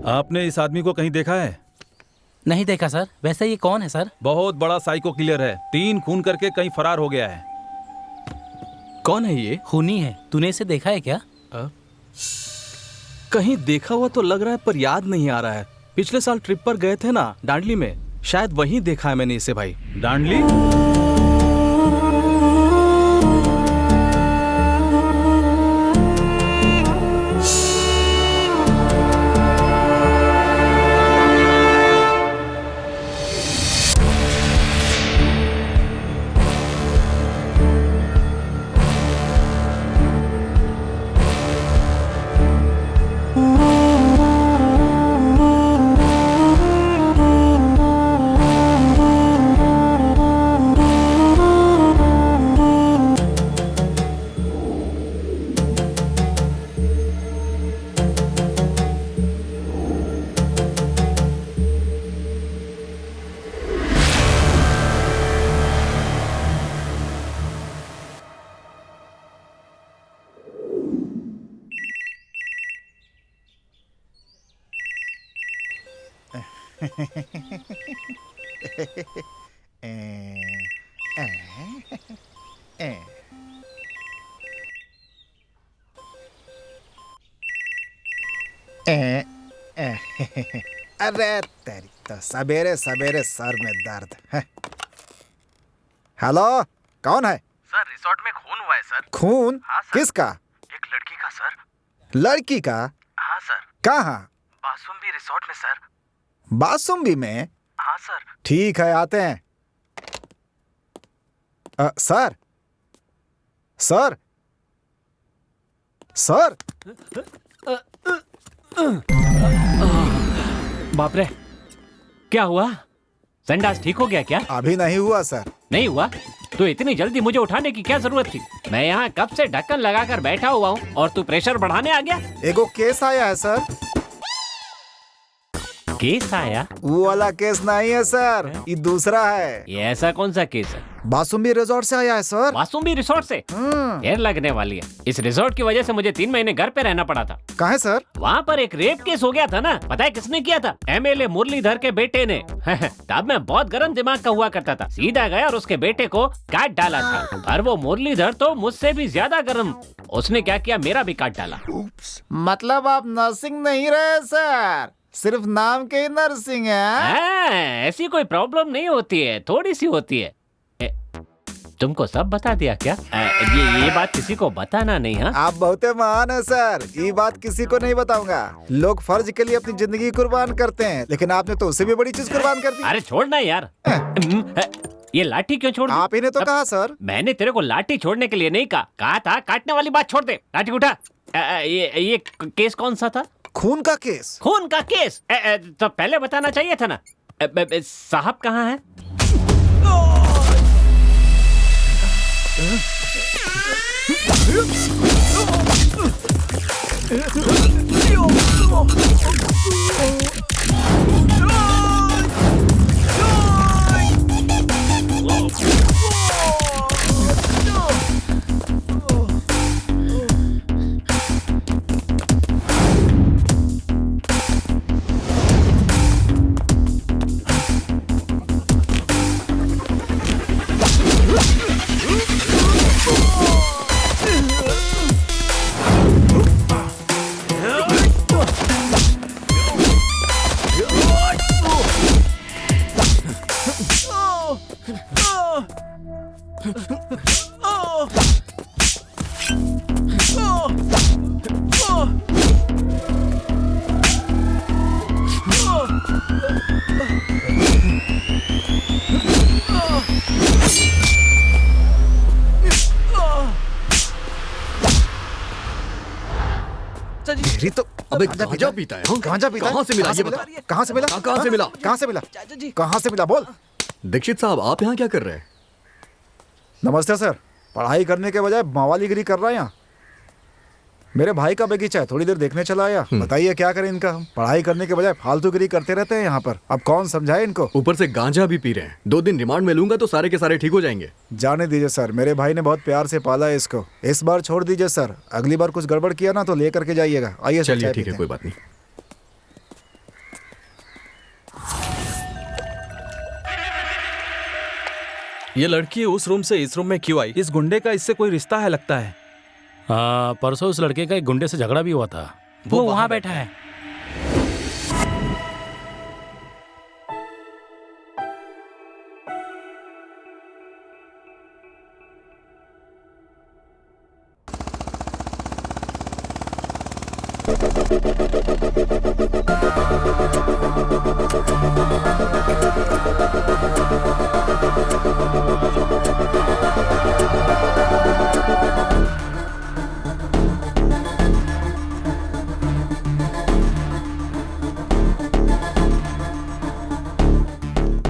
आपने इस आदमी को कहीं देखा है? नहीं देखा सर। वैसे ये कौन है सर? बहुत बड़ा साइको किलर है। 3 खून करके कहीं फरार हो गया है। कौन है ये? खूनी है। तूने इसे देखा है क्या? कहीं देखा हुआ तो लग रहा है पर याद नहीं आ रहा है। पिछले साल ट्रिप पर गए थे ना डांडली में, शायद वहीं देखा है मैंने इसे भाई। डांडली? अरे तेरी तो सवेरे सवेरे सर में दर्द है। हेलो, कौन है? सर रिसोर्ट में खून हुआ है सर। खून? हाँ सर। किसका? एक लड़की का सर। लड़की का? हाँ सर। कहाँ? बासुम्बी रिसोर्ट में सर। बासुम्बी में? हाँ सर। ठीक है, आते हैं। Sir sir sir. बाप रे, क्या हुआ? संडास ठीक हो गया क्या? अभी नहीं हुआ सर। नहीं हुआ तो इतनी जल्दी मुझे उठाने की क्या जरूरत थी? मैं यहाँ कब से ढक्कन लगाकर बैठा हुआ हूँ और तू प्रेशर बढ़ाने आ गया? एगो केस आया है सर। केस आया? वो वाला केस नहीं है सर, ये दूसरा है। ये ऐसा कौन सा केस है? बासुम्बी रिजॉर्ट से आया है सर। बासुम्बी रिसोर्ट से? देर लगने वाली है। इस रिसोर्ट की वजह से मुझे 3 महीने घर पे रहना पड़ा था। कहाँ है सर? वहाँ पर एक रेप केस हो गया था ना। पता है किसने किया था? एमएलए मुरलीधर के बेटे ने। तब मैं बहुत गर्म दिमाग का हुआ करता था। सीधा गया और उसके बेटे को काट डाला था। और वो मुरलीधर तो मुझसे भी ज्यादा गर्म। उसने क्या किया, मेरा भी काट डाला। मतलब आप नर्सिंग नहीं रहे सर, सिर्फ नाम के ही नर्सिंग है? ऐसी कोई प्रॉब्लम नहीं होती है, थोड़ी सी होती है। तुमको सब बता दिया क्या? ये बात किसी को बताना नहीं। हाँ, आप बहुत महान है सर, ये बात किसी को नहीं बताऊंगा। लोग फर्ज के लिए अपनी जिंदगी कुर्बान करते हैं, लेकिन आपने तो उससे भी बड़ी चीज कुर्बान कर दी। अरे छोड़ना यार। ये लाठी क्यों छोड़ दी? आप ही ने तो कहा सर। मैंने तेरे को लाठी छोड़ने के लिए नहीं कहा था काटने वाली बात छोड़ दे। लाठी उठा। ये केस कौन सा था? खून का केस। खून का केस? तो पहले बताना चाहिए था ना। साहब कहाँ है? तो अबे गांजा पीता है? गांजा पीता है? कहाँ से मिला ये बता? कहाँ से मिला? कहाँ से मिला? कहाँ से मिला? कहाँ से मिला बोल। दीक्षित साहब, आप यहाँ क्या कर रहे हैं? नमस्ते सर। पढ़ाई करने के बजाय मावालीगिरी कर रहा है यहाँ। मेरे भाई का बगीचा है, थोड़ी देर देखने चला आया। बताइए क्या करें इनका। पढ़ाई करने के बजाय फालतूगिरी करते रहते हैं यहाँ पर। अब कौन समझाए इनको। ऊपर से गांजा भी पी रहे हैं। 2 दिन रिमांड में लूंगा तो सारे के सारे ठीक हो जाएंगे। जाने दीजिए सर, मेरे भाई ने बहुत प्यार से पाला है इसको। इस बार छोड़ दीजिए सर, अगली बार कुछ गड़बड़ किया ना तो लेकर के जाइएगा। आइए सर, चलिए ठीक है, कोई बात नहीं। ये लड़की उस रूम से इस रूम में क्यों आई? इस गुंडे का इससे कोई रिश्ता है लगता है। हाँ, परसों उस लड़के का एक गुंडे से झगड़ा भी हुआ था। वो वहाँ बैठा है।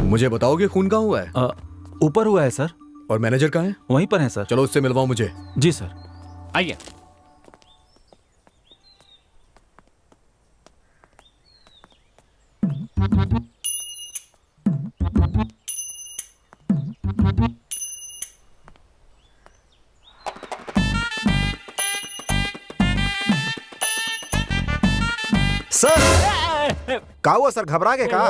मुझे बताओगे खून कहाँ हुआ है? ऊपर हुआ है सर। और मैनेजर कहाँ है? वहीं पर है सर। चलो उससे मिलवाओ मुझे। जी सर। आइए। सर का हुआ सर, घबरा गए का?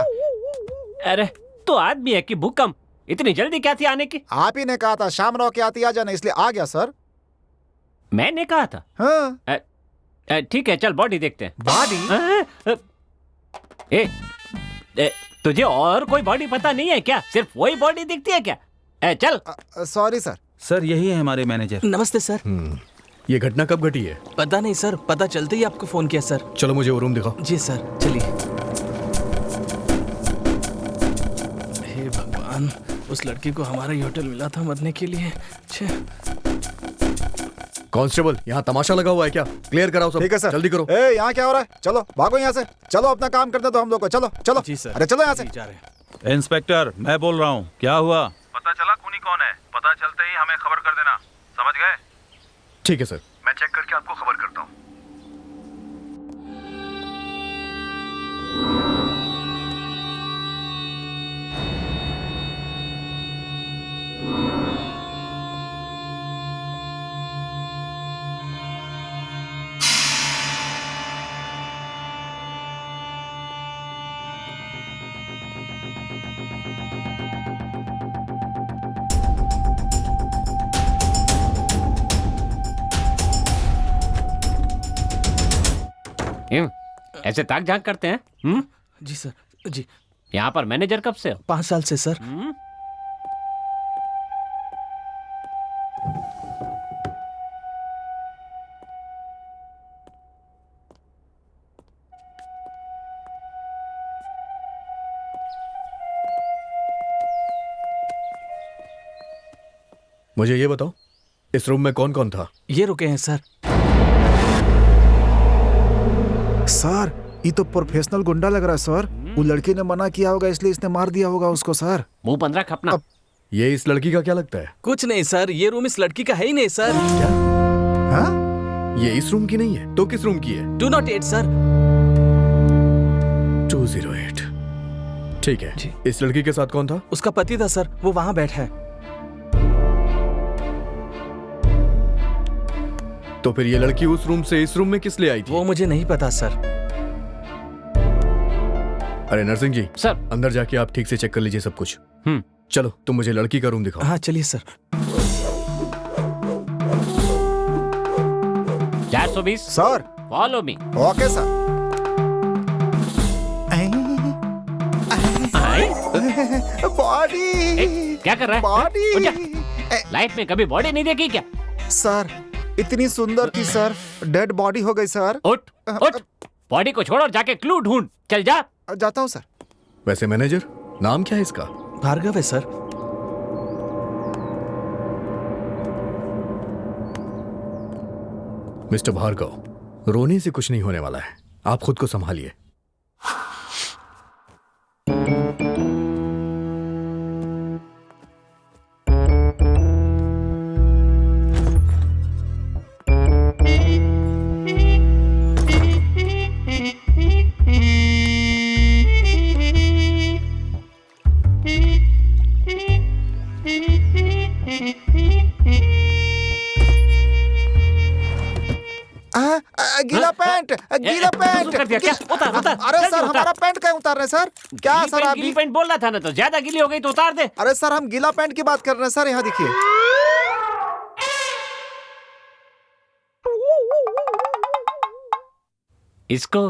अरे तो आदमी है कि भूकंप, इतनी जल्दी क्या थी आने की? आप ही ने कहा था शाम रहो के आती आ जाना, इसलिए आ गया सर। मैंने कहा था। हाँ। ठीक है, चल बॉडी देखते हैं। बॉडी? तुझे और कोई बॉडी पता नहीं है क्या? सिर्फ वही बॉडी दिखती है क्या? चल। Sorry sir. सर यही है हमारे मैनेजर। नमस्ते सर। ये घटना कब घटी है? पता नहीं सर, पता चलते ही आपको फोन किया सर। चलो मुझे वो रूम दिखाओ। जी सर, चलिए। हे भगवान, उस लड़की को हमारा ही होटल मिला था मरने के लिए। कांस्टेबल, यहाँ तमाशा लगा हुआ है क्या? क्लियर कराओ सब। ठीक है सर। जल्दी करो। ए, यहाँ क्या हो रहा है? चलो भागो यहाँ से, चलो अपना काम करते तो हम लोग को। चलो चलो। जी सर। अरे चलो यहाँ से। जा रहे हैं। इंस्पेक्टर मैं बोल रहा हूँ, क्या हुआ? पता चला खूनी कौन है? पता चलते ही हमें खबर कर देना, समझ गए? ठीक है सर। मैं चेक करके आपको खबर करता हूँ। ऐसे ताक झांक करते हैं? जी सर। जी। यहाँ पर मैनेजर कब से हो? 5 साल से सर। मुझे ये बताओ, इस रूम में कौन कौन था? ये रुके हैं सर। सर ये तो प्रोफेशनल गुंडा लग रहा है सर। वो लड़की ने मना किया होगा इसलिए इसने मार दिया होगा उसको सर। मुंह बंद रख अपना। ये इस लड़की का क्या लगता है? कुछ नहीं सर, ये रूम इस लड़की का है ही नहीं सर। क्या? हाँ? ये इस रूम की नहीं है तो किस रूम की है? 208 सर। 208। ठीक है जी। इस लड़की के साथ कौन था? उसका पति था सर, वो वहां बैठा है। तो फिर ये लड़की उस रूम से इस रूम में किस लिए आई थी? वो मुझे नहीं पता सर। अरे नरसिंह जी सर। अंदर जाके आप ठीक से चेक कर लीजिए सब कुछ। चलो तुम मुझे लड़की का रूम दिखाओ। हाँ चलिए sir. 420 sir. Follow me. Okay sir. Body. क्या कर रहा है? बॉडी। उठ जा। लाइफ में कभी बॉडी नहीं देखी क्या? सर इतनी सुंदर की सर डेड बॉडी हो गई सर। उठ उठ, बॉडी को छोड़ और जाके क्लू ढूंढ। चल जा। जाता हूँ सर। वैसे मैनेजर नाम क्या है इसका? भार्गव है सर। मिस्टर भार्गव, रोने से कुछ नहीं होने वाला है, आप खुद को संभालिए। गीला पैंट, गीला पैंट। कर दिया क्या? उतार उतार अरे जल्दी सर, उतार। हमारा पैंट कहाँ उतार रहे हैं सर? क्या गीली सर पैंट, अभी? गीली पैंट बोल रहा था ना, तो ज्यादा गीली हो गई तो उतार दे। अरे सर, हम गीला पैंट की बात कर रहे हैं सर, यहाँ देखिए। इसको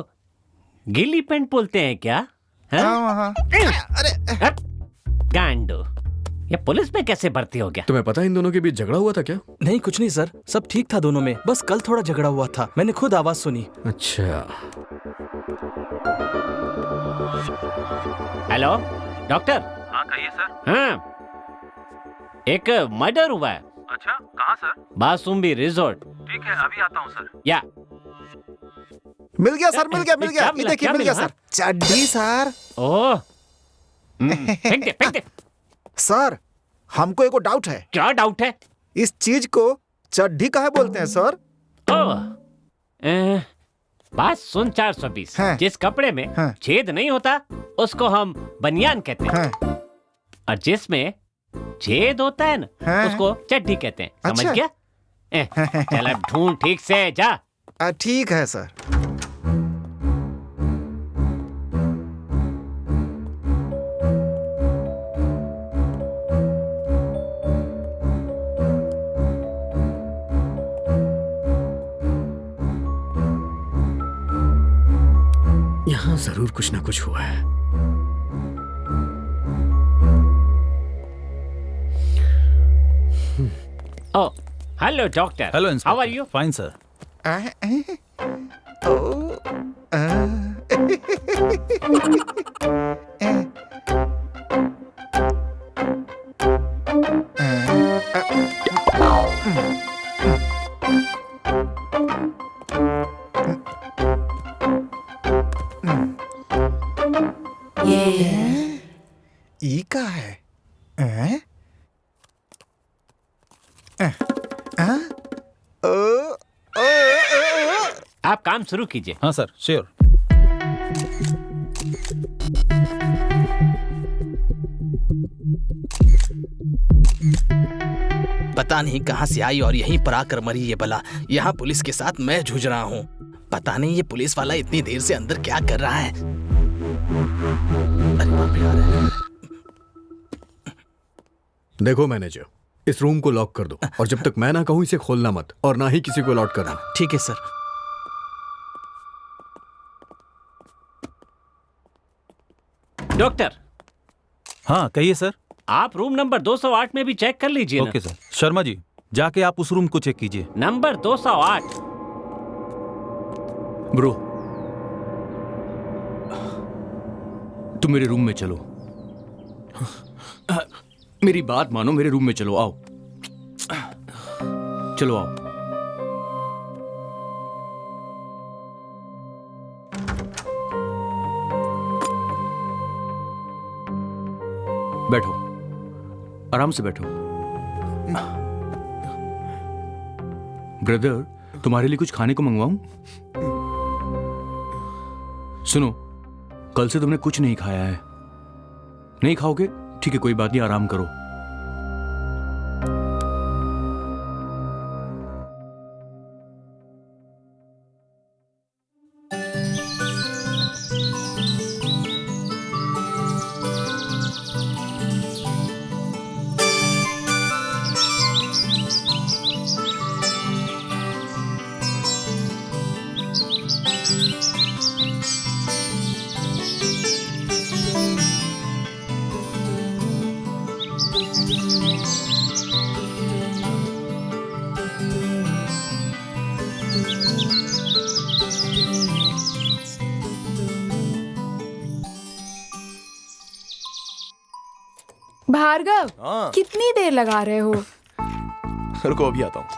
गीली पैंट बोलते हैं क्या? हैं? हाँ हाँ। हट, गांडो, ये पुलिस में कैसे भर्ती हो गया? तुम्हें पता है इन दोनों के बीच झगड़ा हुआ था क्या? नहीं कुछ नहीं सर, सब ठीक था दोनों में, बस कल थोड़ा झगड़ा हुआ था, मैंने खुद आवाज सुनी। अच्छा। Hello doctor. हाँ कहिए सर। हाँ, एक मर्डर हुआ है अच्छा कहाँ सर? बासुम्बी रिजॉर्ट। ठीक है अभी आता हूँ सर। या मिल गया सर, मिल गया, मिल गया। क्या ये मिला, देखिए, क्या मिल गया मिला? सर, चड्डी सर। ओह, फेंक दे फेंक दे। सर, हमको एक डाउट है, क्या डाउट है? इस चीज को चड्डी काहे बोलते हैं सर? ओह, बात सुन 420। हाँ। जिस कपड़े में हाँ। छेद नहीं होता उसको हम बनियान कहते हैं, हाँ, और जिसमें छेद होता है ना हाँ। उसको चड्डी कहते हैं। समझ अच्छा। गया? चल अब ढूंढ ठीक से, जा। ठीक है सर। यहाँ जरूर कुछ ना कुछ हुआ है। Oh, hello doctor. Hello how are you? Fine sir. ई का है? हैं? आप काम शुरू कीजिए। हाँ सर, श्योर। पता नहीं कहाँ से आई और यहीं पर आकर मरी ये बला। यहाँ पुलिस के साथ मैं जूझ रहा हूँ। पता नहीं ये पुलिस वाला इतनी देर से अंदर क्या कर रहा है। अरे बाप रे, आ रहा है। देखो मैनेजर, इस रूम को लॉक कर दो और जब तक मैं ना कहूँ इसे खोलना मत, और ना ही किसी को अलॉट करना। ठीक है सर। डॉक्टर, हाँ कहिए सर। आप रूम नंबर 208 में भी चेक कर लीजिए ना। Okay sir. शर्मा जी, जाके आप उस रूम को चेक कीजिए। नंबर 208। ब्रो, तुम मेरे रूम में चलो। मेरी बात मानो, मेरे रूम में चलो, आओ। चलो आओ। बैठो, आराम से बैठो। ब्रदर, तुम्हारे लिए कुछ खाने को मंगवाऊं? सुनो, कल से तुमने कुछ नहीं खाया है। नहीं खाओगे? ठीक है, कोई बात नहीं, आराम करो। भार्गव, कितनी देर लगा रहे हो? रुको अभी आता हूँ।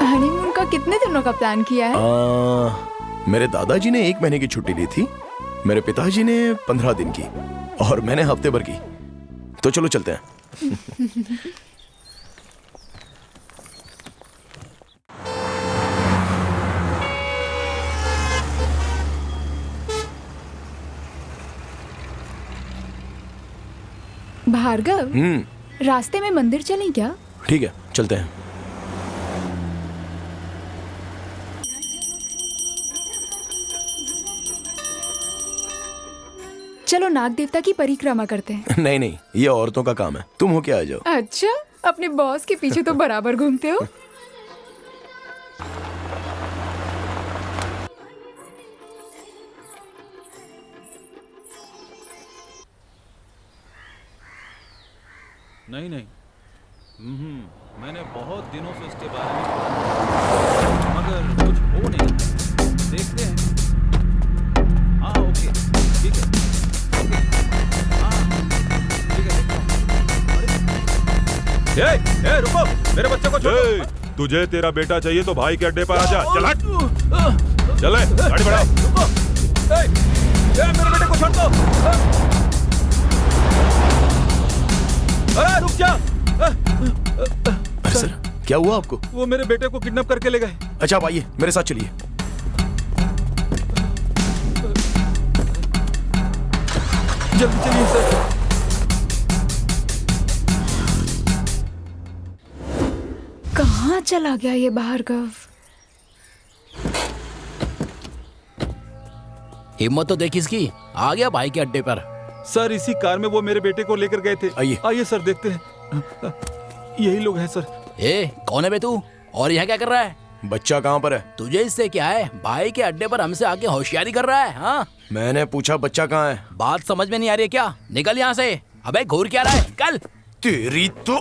हनीमून का कितने दिनों का प्लान किया है? मेरे दादाजी ने 1 महीने की छुट्टी ली थी, मेरे पिताजी ने 15 दिन की, और मैंने हफ्ते भर की। तो चलो चलते हैं। भार्गव, रास्ते में मंदिर चलें क्या? ठीक है, चलते हैं। चलो नाग देवता की परिक्रमा करते हैं। नहीं नहीं, ये औरतों का काम है, तुम होके आ जाओ। अच्छा, अपने बॉस के पीछे तो बराबर घूमते हो। नहीं नहीं, मैंने बहुत दिनों से इसके बारे में पढ़ा, मगर कुछ हो नहीं रहा। देखते हैं। हाँ ओके, ठीक है, ओके, हाँ ठीक है, देखता हूँ। ए रुको, मेरे बच्चे को छोड़ो। तुझे तेरा बेटा चाहिए तो भाई के अड्डे पर आ जा। चल हट, चले गाड़ी बढ़ाओ। मेरे बेटे को छोड़ दो। रुक जा। अरे सर, क्या हुआ आपको? वो मेरे बेटे को किडनैप करके ले गए। अच्छा आप आइए, मेरे साथ चलिए। जल्दी चलिए सर। कहाँ चला गया ये भार्गव? हिम्मत तो देख इसकी, आ गया भाई के अड्डे पर। सर इसी कार में वो मेरे बेटे को लेकर गए थे। आइए सर, देखते हैं। यही लोग हैं सर। कौन है बे तू, और यहाँ क्या कर रहा है? बच्चा कहाँ पर है? तुझे इससे क्या है? भाई के अड्डे पर हमसे आके होशियारी कर रहा है। हाँ, मैंने पूछा बच्चा कहाँ है। बात समझ में नहीं आ रही है क्या? निकल यहाँ से। अबे घूर क्या रहा है? कल तेरी तो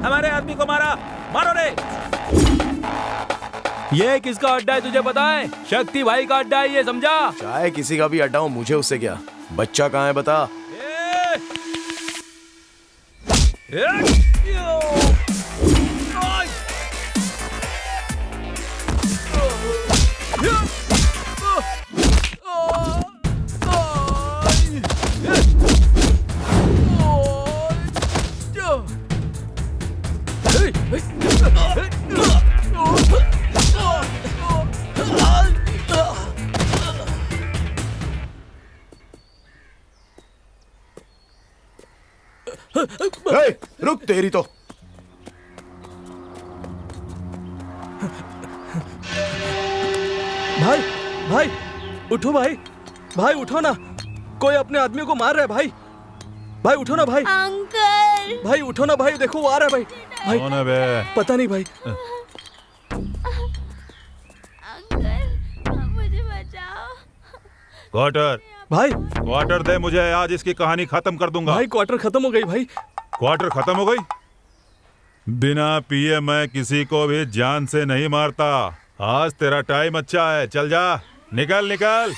हमारे आदमी को मारा, मारो रे। ये किसका अड्डा है तुझे पता है? शक्ति भाई का अड्डा है ये, समझा? चाहे किसी का भी अड्डा हो, मुझे उससे क्या। बच्चा कहाँ है बता। रुक, तेरी तो। भाई उठो भाई, उठो ना, कोई अपने आदमी को मार रहा है भाई उठो ना भाई। अंकल भाई उठो ना भाई, देखो वो आ रहा है भाई। कौन है बे? पता नहीं भाई। अंकल मुझे बचाओ। क्वार्टर दे मुझे, आज इसकी कहानी खत्म कर दूंगा। भाई क्वार्टर खत्म हो गई भाई। क्वार्टर खत्म हो गई? बिना पिए मैं किसी को भी जान से नहीं मारता। आज तेरा टाइम अच्छा है, चल जा, निकल निकल।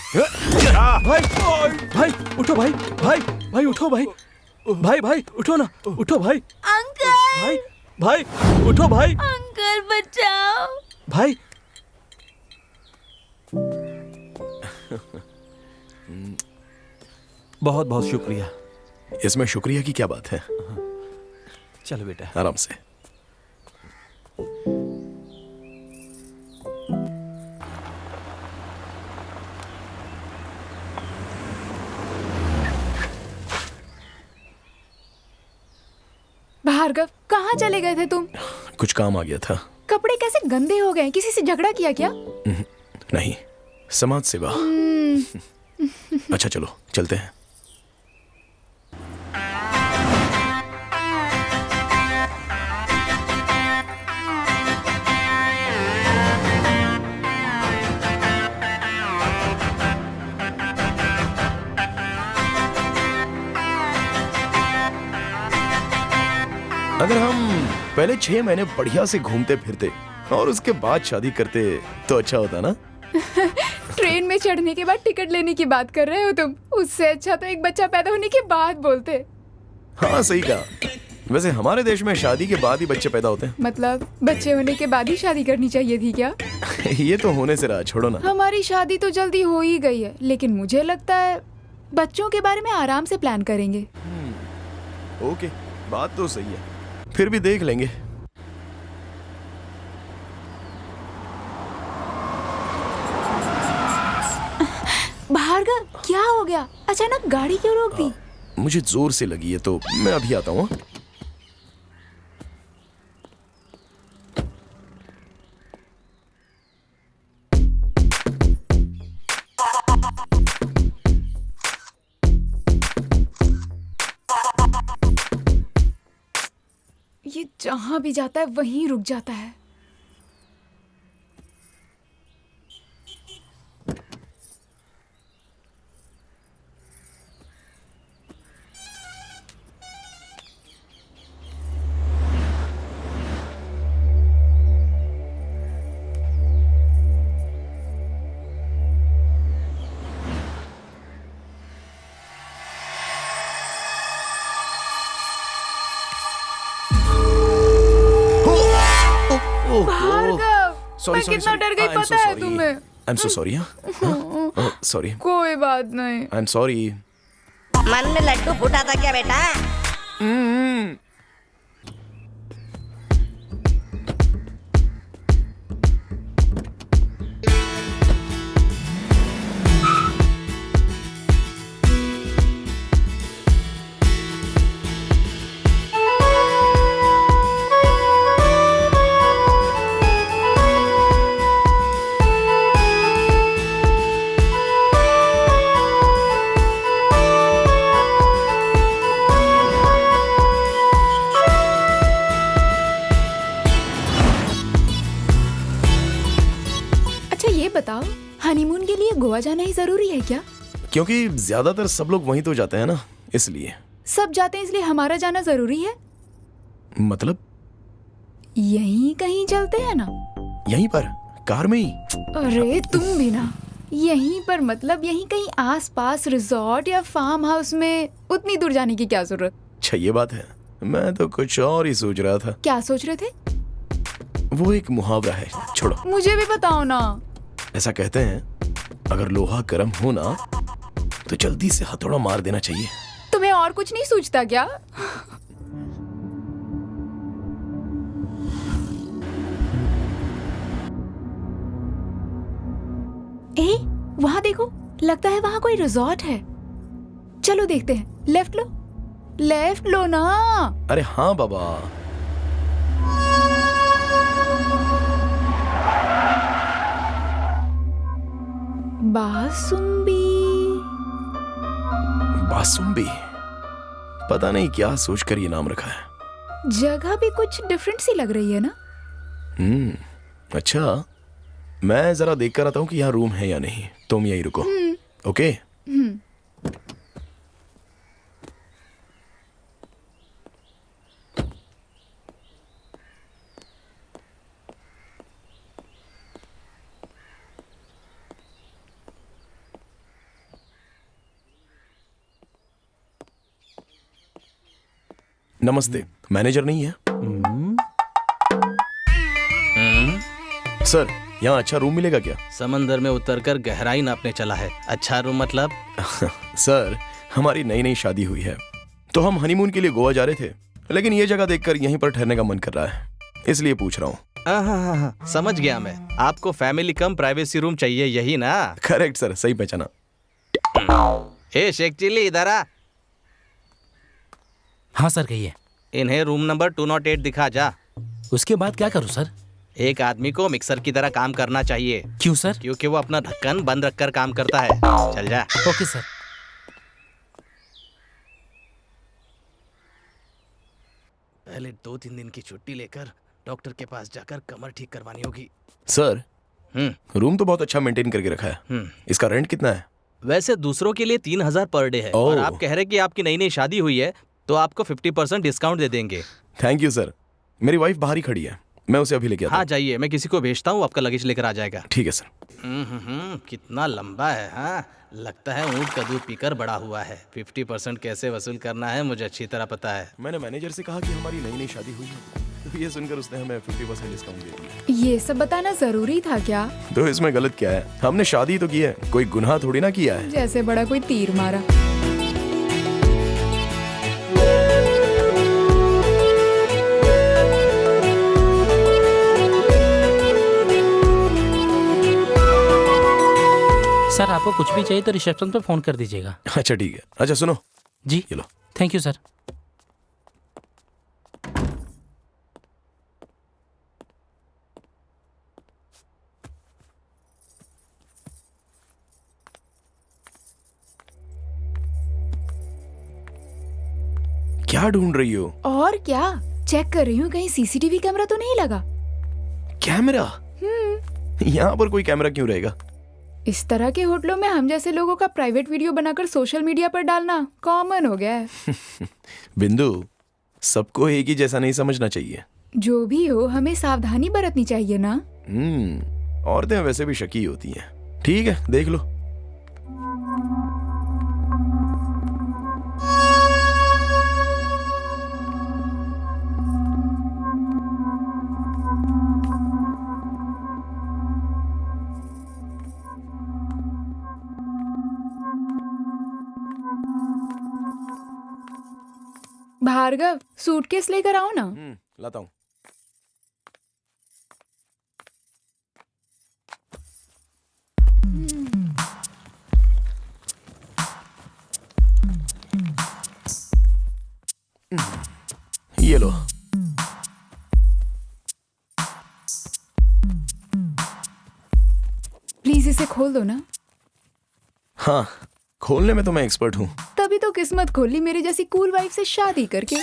भाई उठो भाई उठो भाई उठो ना, उठो भाई। अंकल भाई उठो भाई। अंकल बचाओ भाई। बहुत बहुत शुक्रिया। इसमें शुक्रिया की क्या बात है? चलो बेटा, आराम से। भार्गव, कहाँ चले गए थे तुम? कुछ काम आ गया था। कपड़े कैसे गंदे हो गए? किसी से झगड़ा किया क्या? नहीं, समाज सेवा। अच्छा चलो चलते हैं। अगर हम पहले 6 महीने बढ़िया से घूमते फिरते और उसके बाद शादी करते तो अच्छा होता ना। ट्रेन में चढ़ने के बाद टिकट लेने की बात कर रहे हो तुम? उससे अच्छा तो एक बच्चा पैदा होने के बाद बोलते। हाँ सही कहा। वैसे हमारे देश में शादी के बाद ही बच्चे पैदा होते हैं। मतलब बच्चे होने के बाद ही शादी करनी चाहिए थी क्या? ये तो होने से रहा, छोड़ो ना। हमारी शादी तो जल्दी हो ही गई है, लेकिन मुझे लगता है बच्चों के बारे में आराम से प्लान करेंगे। ओके, बात तो सही है, फिर भी देख लेंगे। भार्गव, क्या हो गया? अचानक गाड़ी क्यों रोक दी? मुझे जोर से लगी है तो मैं अभी आता हूँ। ये जहां भी जाता है वहीं रुक जाता है। भार्गव, मैं कितना डर गई पता है तुम्हें? I am so sorry. Sorry. कोई बात नहीं। I am sorry. मन में लड्डू फूटा था क्या बेटा? बताओ, हनीमून के लिए गोवा जाना ही जरूरी है क्या? क्योंकि ज्यादातर सब लोग वहीं तो जाते हैं ना, इसलिए। सब जाते हैं इसलिए हमारा जाना जरूरी है? मतलब? यहीं कहीं चलते हैं ना। यहीं पर कार में ही? अरे तुम भी ना। यहीं पर मतलब यहीं कहीं आसपास रिजॉर्ट या फार्म हाउस में। उतनी दूर जाने की क्या जरूरत? अच्छा ये बात है, मैं तो कुछ और ही सोच रहा था। क्या सोच रहे थे? वो एक मुहावरा है, छोड़ो। मुझे भी बताओ ना। ऐसा कहते हैं, अगर लोहा गर्म हो ना तो जल्दी से हथौड़ा मार देना चाहिए। तुम्हें और कुछ नहीं सूझता क्या? ए, वहां देखो, लगता है वहां कोई रिजॉर्ट है। चलो देखते हैं। लेफ्ट लो, लेफ्ट लो ना। अरे हाँ बाबा। बासुंबी। बासुंबी? पता नहीं क्या सोचकर ये नाम रखा है। जगह भी कुछ डिफरेंट सी लग रही है ना? अच्छा, मैं जरा देख कर आता हूँ कि यहाँ रूम है या नहीं। तुम यहीं रुको। ओके? नमस्ते, मैनेजर नहीं है? सर, यहाँ अच्छा रूम मिलेगा क्या? समंदर में उतरकर गहराई नापने चला है। अच्छा रूम मतलब? सर, हमारी नई नई शादी हुई है तो हम हनीमून के लिए गोवा जा रहे थे, लेकिन ये जगह देखकर यहीं पर ठहरने का मन कर रहा है, इसलिए पूछ रहा हूँ। हाँ, समझ गया मैं। आपको फैमिली कम प्राइवेसी रूम चाहिए, यही ना? करेक्ट सर, सही पहचाना। ए शेख चिल्ली, इधर आ। हाँ सर, कहिए। इन्हें रूम नंबर 208 दिखा जा। उसके बाद क्या करूँ सर? एक आदमी को मिक्सर की तरह काम करना चाहिए। क्यों सर? क्योंकि वो अपना ढक्कन बंद रखकर काम करता है। चल जा। Okay sir. पहले 2-3 दिन की छुट्टी लेकर डॉक्टर के पास जाकर कमर ठीक करवानी होगी। सर, रूम तो बहुत अच्छा मेंटेन करके रखा है। इसका रेंट कितना है? वैसे दूसरों के लिए 3000 पर डे है, और आप कह रहे कि आपकी नई नई शादी हुई है तो आपको 50% डिस्काउंट दे देंगे। Thank you sir. मेरी वाइफ बाहर ही खड़ी है, मैं उसे अभी लेके आता हूं। हाँ जाइए, मैं किसी को भेजता हूँ, आपका लगेज लेकर आ जाएगा। ठीक है सर। कितना लंबा है। हाँ, लगता है ऊँट का दूध पीकर बड़ा हुआ है। 50% कैसे वसूल करना है मुझे अच्छी तरह पता है। मैंने मैनेजर से कहा कि हमारी नई नई शादी हुई है, तो ये सुनकर उसने हमें 50% डिस्काउंट दे दिया। ये सब बताना जरूरी था क्या? तो इसमें गलत क्या है? हमने शादी तो की है, कोई गुनाह थोड़ी ना किया है। जैसे बड़ा कोई तीर मारा। सर आपको कुछ भी चाहिए तो रिसेप्शन पे फोन कर दीजिएगा। अच्छा ठीक है। अच्छा सुनो, जी ये लो। Thank you sir. क्या ढूंढ रही हो? और क्या चेक कर रही हूँ, कहीं सीसीटीवी कैमरा तो नहीं लगा। कैमरा? यहाँ पर कोई कैमरा क्यों रहेगा? इस तरह के होटलों में हम जैसे लोगों का प्राइवेट वीडियो बनाकर सोशल मीडिया पर डालना कॉमन हो गया है। बिंदु, सबको एक ही जैसा नहीं समझना चाहिए। जो भी हो, हमें सावधानी बरतनी चाहिए ना। औरतें वैसे भी शकी होती हैं। ठीक है, देख लो। भार्गव, सूटकेस लेकर आओ ना। लाता हूँ। ये लो। प्लीज इसे खोल दो ना। हाँ, खोलने में तो मैं एक्सपर्ट हूँ। तभी तो किस्मत खोली मेरी जैसी कूल वाइफ से शादी करके।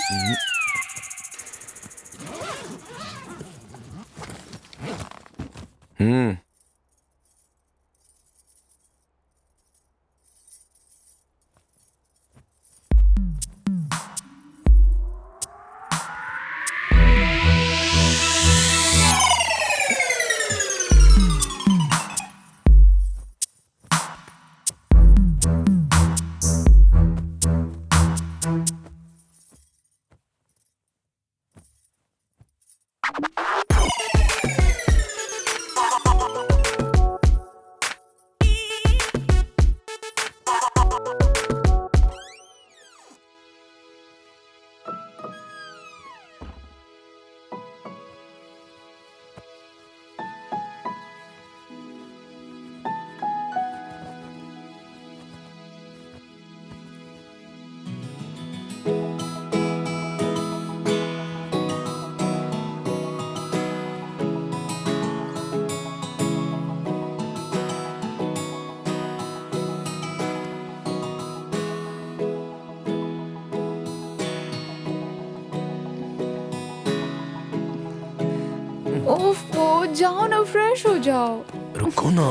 ओफो, जाओ ना, फ्रेश हो जाओ। रुको ना।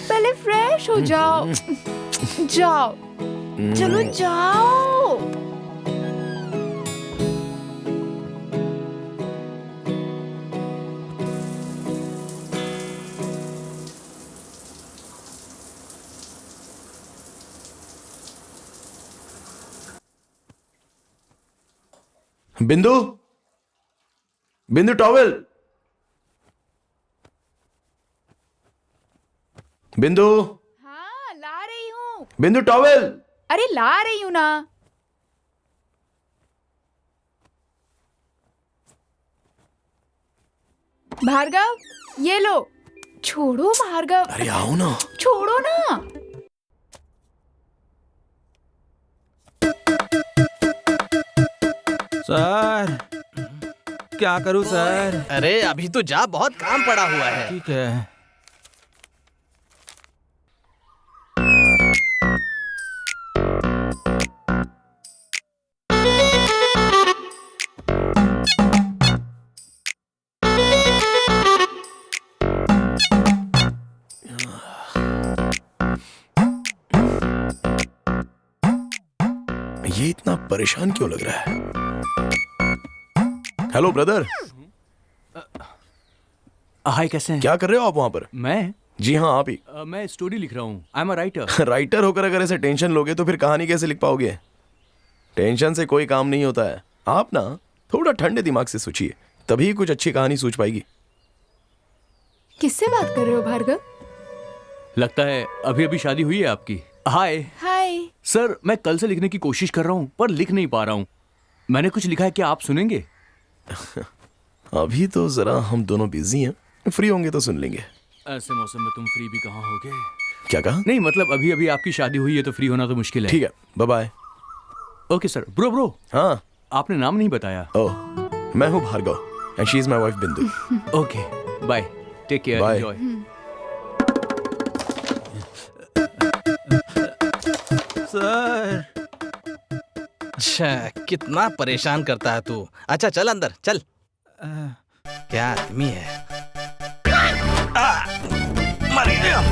पहले फ्रेश हो जाओ। जाओ, चलो जाओ। बिंदु, बिंदु टॉवेल। बिंदु। हाँ, ला रही हूँ। बिंदु टॉवेल। अरे ला रही हूँ ना। भार्गव, ये लो। छोड़ो भार्गव। अरे आओ ना। छोड़ो ना। सर, क्या करूं सर? अरे अभी तो जा, बहुत काम पड़ा हुआ है। ठीक है। ये इतना परेशान क्यों लग रहा है? Hello brother. हाय, कैसे हैं? क्या कर रहे हो आप वहां पर? मैं? जी हाँ, आप ही। मैं स्टोरी लिख रहा हूँ। I am a writer. Writer होकर अगर ऐसे टेंशन लोगे तो फिर कहानी कैसे लिख पाओगे? टेंशन से कोई काम नहीं होता है। आप ना थोड़ा ठंडे दिमाग से सोचिए, तभी कुछ अच्छी कहानी सूझ पाएगी। किससे बात कर रहे हो भार्गव? लगता है अभी अभी शादी हुई है आपकी। हाय। हाय। सर, मैं कल से लिखने की कोशिश कर रहा हूँ पर लिख नहीं पा रहा हूँ। मैंने कुछ लिखा है, क्या आप सुनेंगे? अभी तो जरा हम दोनों बिजी हैं, फ्री होंगे तो सुन लेंगे। ऐसे मौसम में तुम फ्री भी कहाँ होगे? क्या कहा? नहीं मतलब अभी अभी आपकी शादी हुई है तो फ्री होना तो मुश्किल है। ठीक है, bye bye. Okay sir. Bro हाँ, आपने नाम नहीं बताया। ओह, मैं हूँ Bhargav and she is my wife Bindu. Okay bye, take care, Bye. Enjoy. Sir अच्छा, कितना परेशान करता है तू। अच्छा चल अंदर चल। क्या आदमी है। मर गया।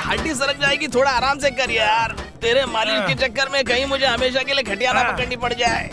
हड्डी सरक जाएगी, थोड़ा आराम से कर यार। तेरे मालिक के चक्कर में कहीं मुझे हमेशा के लिए खटिया ना पकड़नी पड़ जाए।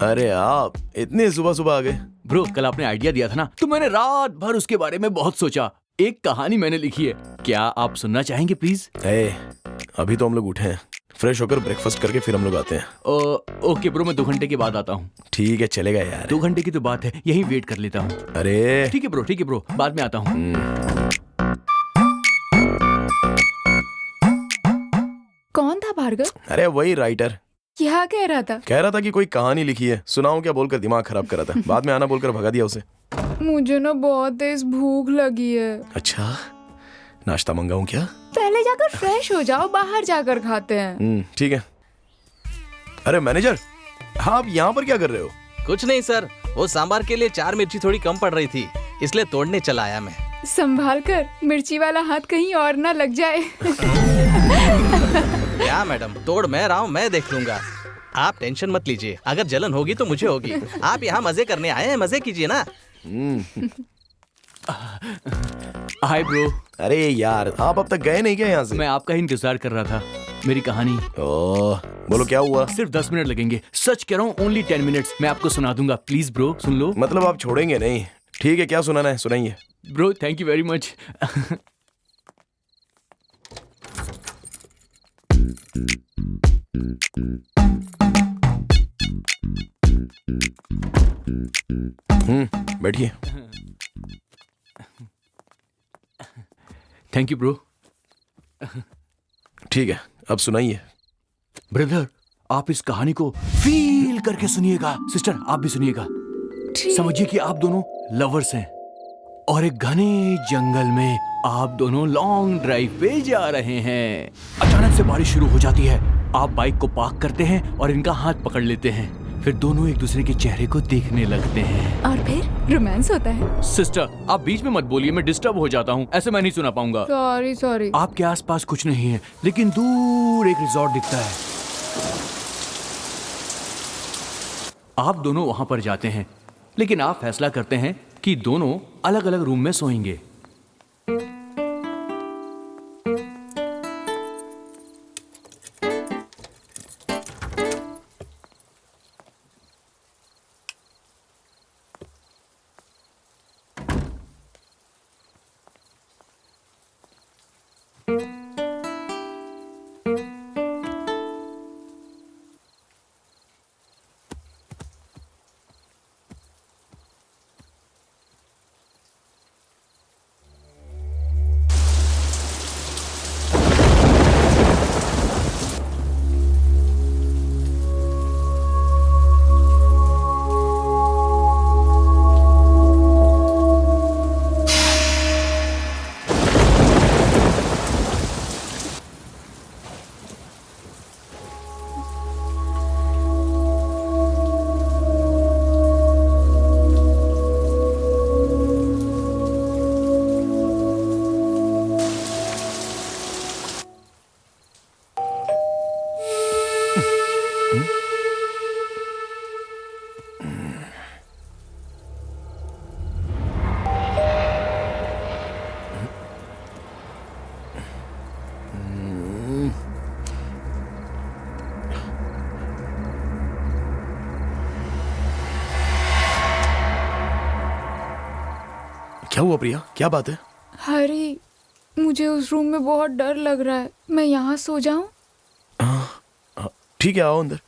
अरे आप इतने सुबह सुबह आ गए। ब्रो कल आपने आइडिया दिया था ना, तो मैंने रात भर उसके बारे में बहुत सोचा। एक कहानी मैंने लिखी है, क्या आप सुनना चाहेंगे प्लीज? अभी तो हम लोग उठे हैं, फ्रेश होकर ब्रेकफास्ट करके फिर हम लोग आते हैं। ओके ब्रो, मैं 2 घंटे के बाद आता हूँ। ठीक है, चलेगा यार। 2 घंटे की तो बात है, यहीं वेट कर लेता हूँ। अरे ठीक है ब्रो, बाद में आता हूँ। कौन था भार्गव? अरे वही राइटर। क्या कह रहा था? कह रहा था कि कोई कहानी लिखी है, सुनाऊं क्या बोलकर दिमाग खराब कर रहा था। बाद में आना बोलकर भगा दिया उसे। मुझे ना बहुत तेज भूख लगी है। अच्छा, नाश्ता मंगाऊं क्या? पहले जाकर फ्रेश हो जाओ, बाहर जाकर खाते हैं। ठीक है। अरे मैनेजर, आप यहाँ पर क्या कर रहे हो? कुछ नहीं सर, वो सांबार के लिए 4 मिर्ची थोड़ी कम पड़ रही थी, इसलिए तोड़ने चला आया मैं। संभाल कर, मिर्ची वाला हाथ कहीं और ना लग जाए। क्या मैडम, तोड़ मैं रहा हूँ, मैं देख लूंगा। आप टेंशन मत लीजिए, अगर जलन होगी तो मुझे होगी। आप यहाँ मजे करने आए हैं, मजे कीजिए ना। Hi bro. अरे यार, आप अब तक गए नहीं क्या यहाँ से? मैं आपका ही इंतजार कर रहा था। मेरी कहानी। ओह, बोलो क्या हुआ? सिर्फ 10 मिनट लगेंगे, सच कह रहा हूँ, ओनली 10 मिनट्स। मैं आपको सुना दूंगा, प्लीज ब्रो सुन लो। मतलब आप छोड़ेंगे नहीं? ठीक है, क्या सुनाना है सुनाइए। Bro thank you very much. बैठिए। Thank you bro. ठीक है, अब सुनाइए। ब्रदर, आप इस कहानी को फील करके सुनिएगा। सिस्टर, आप भी सुनिएगा। समझिए कि आप दोनों लवर्स हैं और एक घने जंगल में आप दोनों लॉन्ग ड्राइव पे जा रहे हैं। अचानक से बारिश शुरू हो जाती है। आप बाइक को पार्क करते हैं और इनका हाथ पकड़ लेते हैं। फिर दोनों एक दूसरे के चेहरे को देखने लगते हैं और फिर रोमांस होता है। सिस्टर, आप बीच में मत बोलिए, मैं डिस्टर्ब हो जाता हूँ। ऐसे मैं नहीं सुना पाऊंगा। सॉरी। आपके आसपास कुछ नहीं है, लेकिन दूर एक रिजॉर्ट दिखता है। आप दोनों वहां पर जाते हैं, लेकिन आप फैसला करते हैं कि दोनों अलग अलग रूम में सोएंगे। क्या हुआ प्रिया, क्या बात है? हरी, मुझे उस रूम में बहुत डर लग रहा है। मैं यहाँ सो जाऊं? ठीक है, आओ अंदर।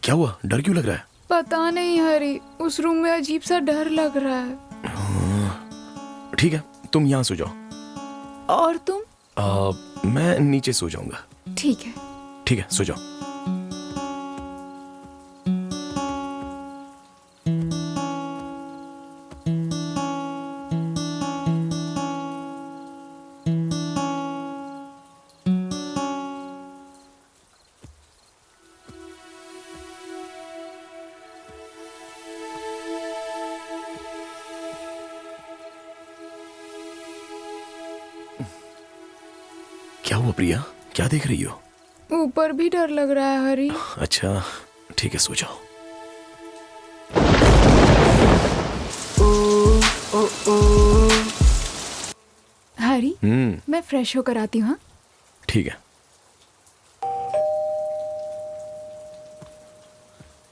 क्या हुआ, डर क्यों लग रहा है? पता नहीं हरी, उस रूम में अजीब सा डर लग रहा है। ठीक है, तुम यहाँ सो जाओ। और तुम? मैं नीचे सो जाऊंगा। ठीक है। ठीक है, सो जाओ। क्या हुआ प्रिया, क्या देख रही हो? ऊपर भी डर लग रहा है हरी। अच्छा, ठीक है, सो जाओ। हरी, मैं फ्रेश होकर आती हूँ। ठीक है।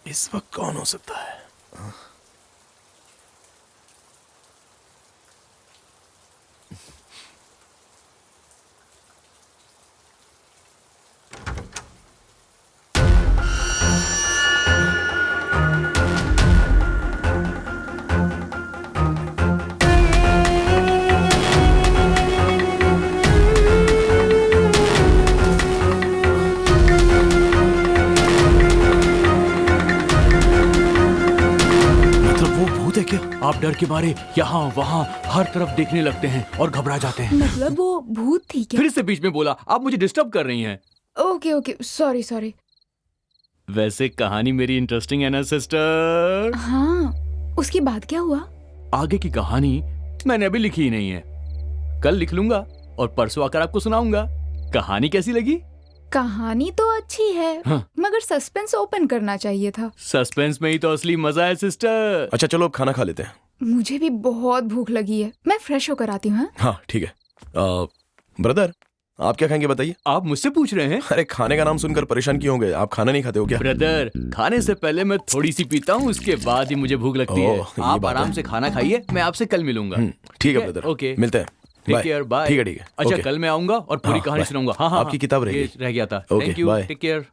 इस वक्त कौन हो सकता है? आप डर के मारे यहाँ वहाँ हर तरफ देखने लगते हैं और घबरा जाते हैं। मतलब वो भूत थी क्या? फिर से बीच में बोला, आप मुझे डिस्टर्ब कर रही हैं। Okay, sorry. वैसे कहानी मेरी इंटरेस्टिंग है ना सिस्टर? हाँ, उसके बाद क्या हुआ? आगे की कहानी मैंने अभी लिखी ही नहीं है। कल लिख लूंगा और परसों आकर आपको सुनाऊंगा। कहानी कैसी लगी? कहानी तो अच्छी है, हाँ। मगर सस्पेंस ओपन करना चाहिए था। सस्पेंस में ही तो असली मजा है सिस्टर। अच्छा चलो अब खाना खा लेते हैं। मुझे भी बहुत भूख लगी है, मैं फ्रेश होकर आती हूँ। हाँ ठीक है। ब्रदर आप क्या खाएंगे बताइए? आप मुझसे पूछ रहे हैं? अरे खाने का नाम सुनकर परेशान क्यों हो गए? आप खाना नहीं खाते हो क्या? ब्रदर खाने से पहले मैं थोड़ी सी पीता हूँ, उसके बाद ही मुझे भूख लगती है। आप आराम से खाना खाइए, मैं आपसे कल मिलूंगा। ठीक है ब्रदर, ओके मिलते हैं। Take Bye. Care, bye. ठीक है, ठीक है। अच्छा, Okay. कल मैं आऊंगा और पूरी हाँ, कहानी bye. सुनाऊंगा। हाँ हाँ आपकी किताब ये रहेगी। रह गया था। Okay, thank you, bye. Take care.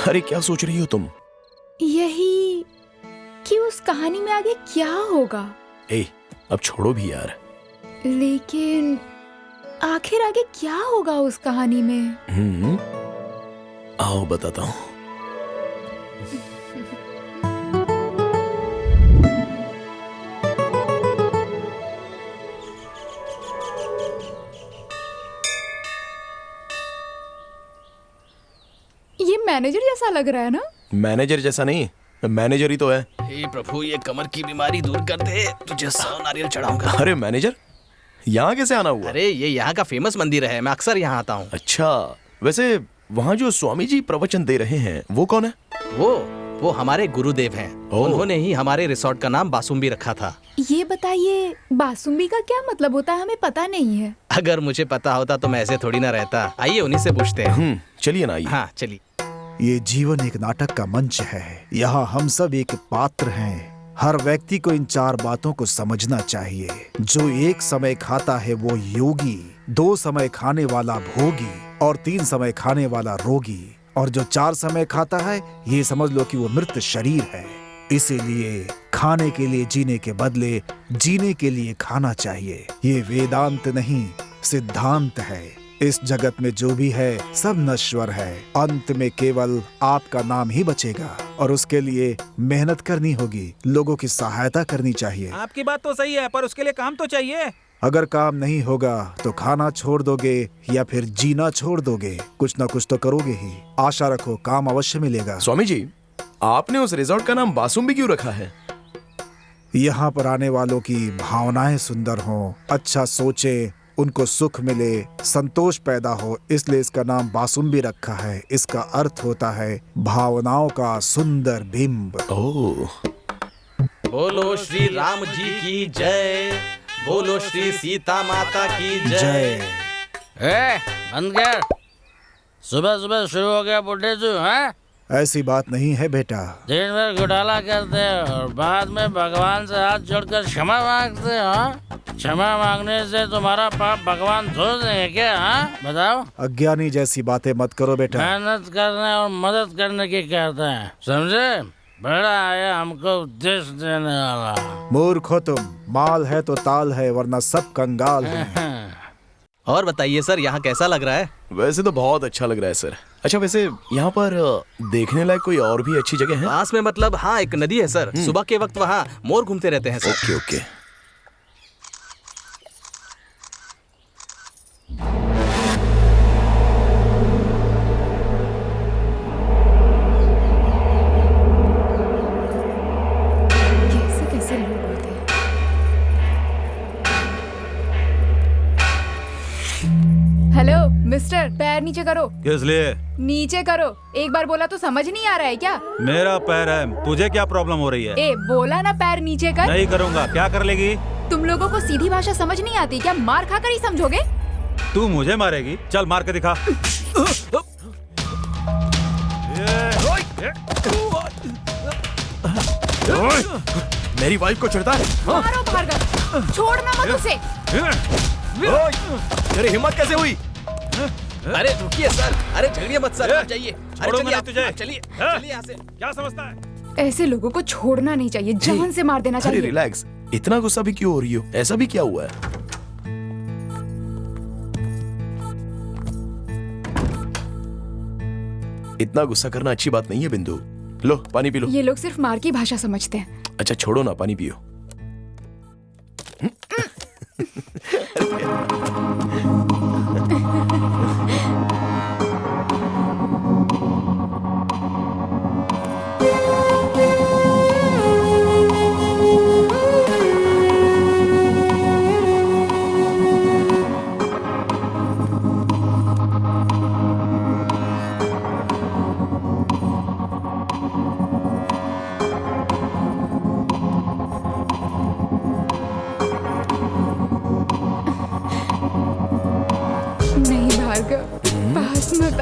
अरे क्या सोच रही हो तुम? यही कि उस कहानी में आगे क्या होगा, ए, अब छोड़ो भी यार। लेकिन आखिर आगे क्या होगा उस कहानी में? आओ बताता हूँ। ये मैनेजर जैसा लग रहा है ना? मैनेजर जैसा नहीं, मैनेजर ही तो है। हे प्रभु, ये कमर की बीमारी दूर कर दे, तुझे 100 नारियल चढ़ाऊंगा। अरे मैनेजर, यहाँ कैसे आना हुआ? अरे ये यहाँ का फेमस मंदिर है, मैं अक्सर यहाँ आता हूँ। अच्छा, वैसे वहाँ जो स्वामी जी प्रवचन दे रहे हैं वो कौन है? वो हमारे गुरुदेव हैं। उन्होंने ही हमारे रिसोर्ट का नाम बासुम्बी रखा था। ये बताइए, बासुम्बी का क्या मतलब होता है? हमें पता नहीं है। अगर मुझे पता होता तो मैं ऐसे थोड़ी ना रहता। आइए उन्हीं से पूछते हैं। चलिए ना, आइए। हाँ चलिए। ये जीवन एक नाटक का मंच है। यहाँ हम सब एक पात्र हैं। हर व्यक्ति को इन 4 बातों को समझना चाहिए। जो एक समय खाता है वो योगी, 2 समय खाने वाला भोगी और 3 समय खाने वाला रोगी, और जो 4 समय खाता है ये समझ लो कि वो मृत शरीर है। इसीलिए खाने के लिए जीने के बदले जीने के लिए खाना चाहिए। ये वेदांत नहीं, सिद्धांत है। इस जगत में जो भी है सब नश्वर है। अंत में केवल आपका नाम ही बचेगा और उसके लिए मेहनत करनी होगी, लोगों की सहायता करनी चाहिए। आपकी बात तो सही है, पर उसके लिए काम तो चाहिए। अगर काम नहीं होगा तो खाना छोड़ दोगे या फिर जीना छोड़ दोगे। कुछ ना कुछ तो करोगे ही। आशा रखो, काम अवश्य मिलेगा। स्वामी जी, आपने उस रिजॉर्ट का नाम बासुम्बी क्यों रखा है? यहाँ पर आने वालों की भावनाएं सुंदर हों, अच्छा सोचें, उनको सुख मिले, संतोष पैदा हो, इसलिए इसका नाम बासुम्बी रखा है। इसका अर्थ होता है भावनाओं का सुंदर बिंब। ओह, बोलो श्री राम जी की जय, बोलो श्री सीता माता की जय। बंद कर। सुबह सुबह शुरू हो गया बुढ़े जो है। ऐसी बात नहीं है बेटा। दिन भर घोटाला करते हो और बाद में भगवान से हाथ जोड़कर क्षमा मांगते हो। क्षमा मांगने से तुम्हारा पाप भगवान धो देंगे क्या? बताओ। अज्ञानी जैसी बातें मत करो बेटा। मेहनत करने और मदद करने की कहते हैं, समझे? बड़ा आया हमको उपदेश देने वाला। मूर्ख हो तुम। माल है तो ताल है, वरना सब कंगाल हैं। और बताइए सर, यहाँ कैसा लग रहा है? वैसे तो बहुत अच्छा लग रहा है सर। अच्छा, वैसे यहाँ पर देखने लायक कोई और भी अच्छी जगह है? पास में मतलब हाँ, एक नदी है सर। सुबह के वक्त वहाँ मोर घूमते रहते हैं सर। Okay okay. कैसे कैसे लोग होते हैं। हेलो मिस्टर, पैर नीचे करो। किस लिए? नीचे करो। एक बार बोला तो समझ नहीं आ रहा है क्या? मेरा पैर है, तुझे क्या प्रॉब्लम हो रही है? ए, बोला ना पैर नीचे कर। नहीं करूँगा। क्या कर लेगी? तुम लोगों को सीधी भाषा समझ नहीं आती क्या? मार खाकर ही समझोगे? तू मुझे मारेगी? चल मार के दिखा। मेरी वाइफ को चिढ़ता है? मारो भार्गव, छोड़ना मत उसे। तेरी हिम्मत कैसे हुई? अरे रुकिए सर, अरे झगड़िए मत सर, आप जाइए। अरे छोड़ो चलिए मैंने तुझे। चलिए चलिए यहाँ से। क्या समझता है? ऐसे लोगों को छोड़ना नहीं चाहिए, जान से मार देना अरे चाहिए। रिलैक्स, इतना गुस्सा भी क्यों हो रही हो? ऐसा भी क्या हुआ है? इतना गुस्सा करना अच्छी बात नहीं है बिंदु। लो पानी पी लो। ये लोग सिर्फ मार की भाषा समझते हैं। अच्छा छोड़ो ना, पानी पियो।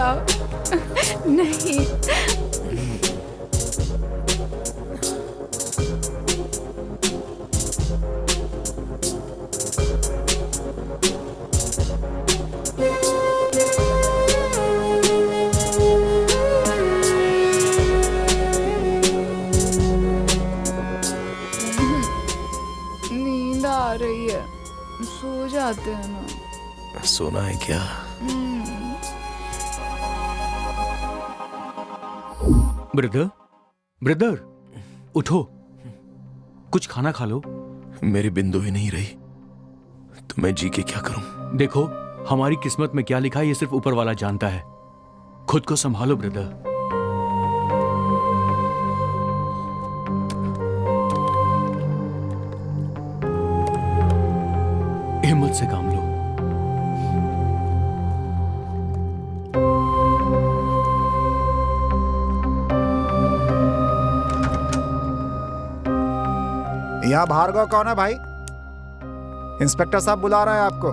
जाओ। नहीं, नींद आ रही है, सो जाते हैं ना। सोना है क्या? ब्रदर, ब्रदर, उठो, कुछ खाना खा लो। मेरी बिंदु ही नहीं रही तो मैं जी के क्या करूं? देखो, हमारी किस्मत में क्या लिखा है ये सिर्फ ऊपर वाला जानता है। खुद को संभालो ब्रदर। हिम्मत से काम लो। यहाँ भार्गव कौन है भाई? इंस्पेक्टर साहब बुला रहे हैं आपको।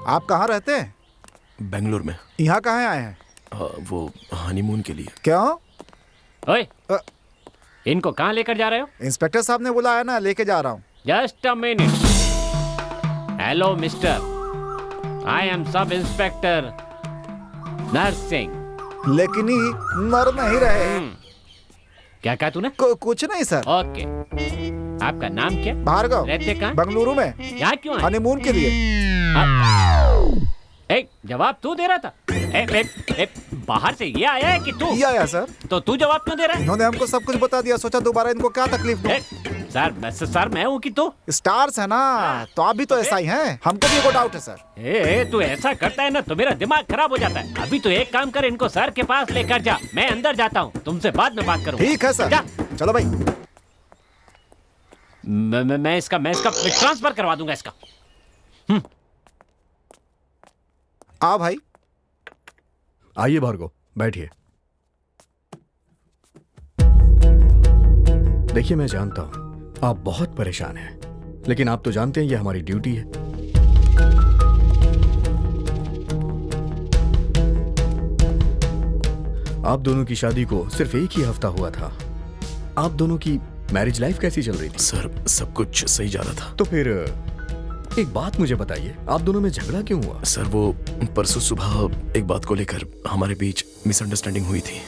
आप कहाँ रहते हैं? बेंगलोर में। यहाँ कहाँ आए हैं? वो हनीमून के लिए। क्यों? ओए, इनको कहाँ लेकर जा रहे हो? इंस्पेक्टर साहब ने बुलाया ना, लेके जा रहा हूँ। Just a minute. Hello mister, I am sub inspector nursing. लेकिन ही मर नहीं रहे। क्या कहा तूने? कुछ नहीं सर। ओके, आपका नाम क्या? भार्गव। रहते कहाँ? बेंगलुरु में। यहाँ क्यों आए? हनीमून के लिए। जवाब तू दे रहा था। बाहर से ये आया है कि तू? ये आया सर। तो तू जवाब क्यों दे रहा है? इन्होंने हमको सब कुछ बता दिया, सोचा दोबारा इनको क्या तकलीफ दूं। सर मैं हूँ कि तू? स्टार्स है ना, तो आप भी तो ऐसा ही हैं। हमको भी एक डाउट है सर। तू ऐसा करता है ना तो मेरा दिमाग खराब हो जाता है। अभी तो एक काम कर, इनको सर के पास लेकर जा, मैं अंदर जाता हूँ, तुमसे बाद में बात करूँ। ठीक है सर, चलो भाई। मैं इसका ट्रांसफर करवा दूंगा इसका। आ भाई। आइए भार्गव, बैठिए। देखिए, मैं जानता हूं आप बहुत परेशान हैं, लेकिन आप तो जानते हैं ये हमारी ड्यूटी है। आप दोनों की शादी को सिर्फ एक ही हफ्ता हुआ था। आप दोनों की मैरिज लाइफ कैसी चल रही थी? सर, सब कुछ सही जा रहा था। तो फिर एक बात मुझे बताइए, आप दोनों में झगड़ा क्यों हुआ? सर, वो परसों सुबह एक बात को लेकर हमारे बीच मिसअंडरस्टैंडिंग हुई थी।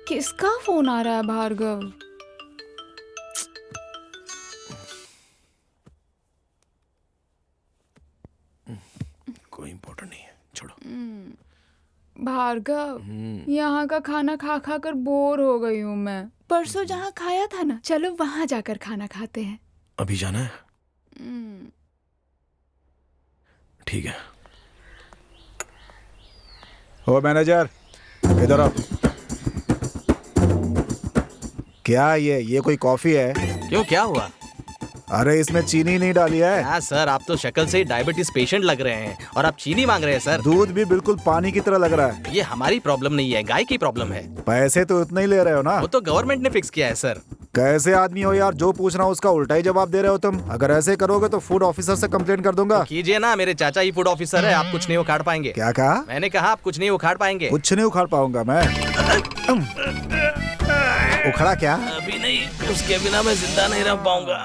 किसका फोन आ रहा है भार्गव? कोई इम्पोर्टेंट नहीं है, छोड़ो। भार्गव, यहाँ का खाना खा खा कर बोर हो गई हूँ मैं। परसों जहाँ खाया था ना, चलो वहाँ जाकर खाना खाते हैं। अभी जाना है? ठीक है। ओ मैनेजर, इधर आओ। क्या ये कोई कॉफी है? क्यों, क्या हुआ? अरे इसमें चीनी नहीं डाली है। हाँ सर, आप तो शक्ल से ही डायबिटीज पेशेंट लग रहे हैं और आप चीनी मांग रहे हैं सर। दूध भी बिल्कुल पानी की तरह लग रहा है। ये हमारी प्रॉब्लम नहीं है, गाय की प्रॉब्लम है। पैसे तो उतना ही ले रहे हो ना? वो तो गवर्नमेंट ने फिक्स किया है सर। कैसे आदमी हो यार, जो पूछ रहा हूँ उसका उल्टा ही जवाब दे रहे हो तुम। अगर ऐसे करोगे तो फूड ऑफिसर से कंप्लेंट कर दूंगा। तो कीजिए ना, मेरे चाचा ही फूड ऑफिसर है, आप कुछ नहीं उखाड़ पाएंगे। क्या कहा? मैंने कहा आप कुछ नहीं उखाड़ पाएंगे। कुछ नहीं उखाड़ पाऊंगा मैं। उखड़ा क्या? अभी नहीं, उसके बिना मैं जिंदा नहीं रह पाऊंगा।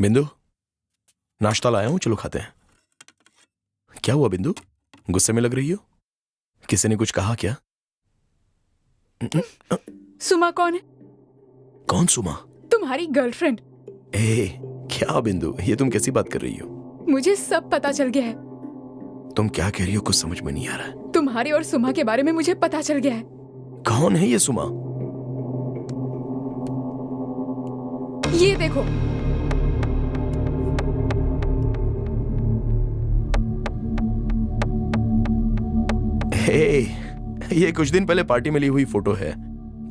बिंदु, नाश्ता लाया हूं, चलो खाते हैं। क्या हुआ बिंदु, गुस्से में लग रही हो? किसी ने कुछ कहा क्या? सुमा कौन है? कौन सुमा? तुम्हारी गर्लफ्रेंड। क्या बिंदु, ये तुम कैसी बात कर रही हो? मुझे सब पता चल गया है। तुम क्या कह रही हो, कुछ समझ में नहीं आ रहा है। तुम्हारे और सुमा के बारे में मुझे पता चल गया है। कौन है ये सुमा? ये देखो। ये कुछ दिन पहले पार्टी में ली हुई फोटो है,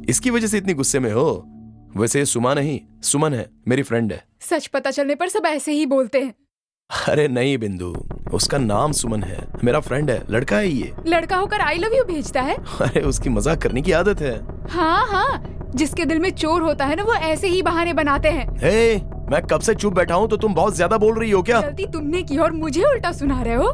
इसकी वजह से इतनी गुस्से में हो? वैसे ये सुमा नहीं, सुमन है, मेरी फ्रेंड है। सच पता चलने पर सब ऐसे ही बोलते हैं। अरे नहीं बिंदु, उसका नाम सुमन है, मेरा फ्रेंड है, लड़का है ये। लड़का होकर आई लव यू भेजता है? अरे उसकी मजाक करने की आदत है। हाँ हाँ, जिसके दिल में चोर होता है ना, वो ऐसे ही बहाने बनाते हैं। मैं कब से चुप बैठा हूँ, तो तुम बहुत ज्यादा बोल रही हो क्या? गलती तुमने की और मुझे उल्टा सुना रहे हो।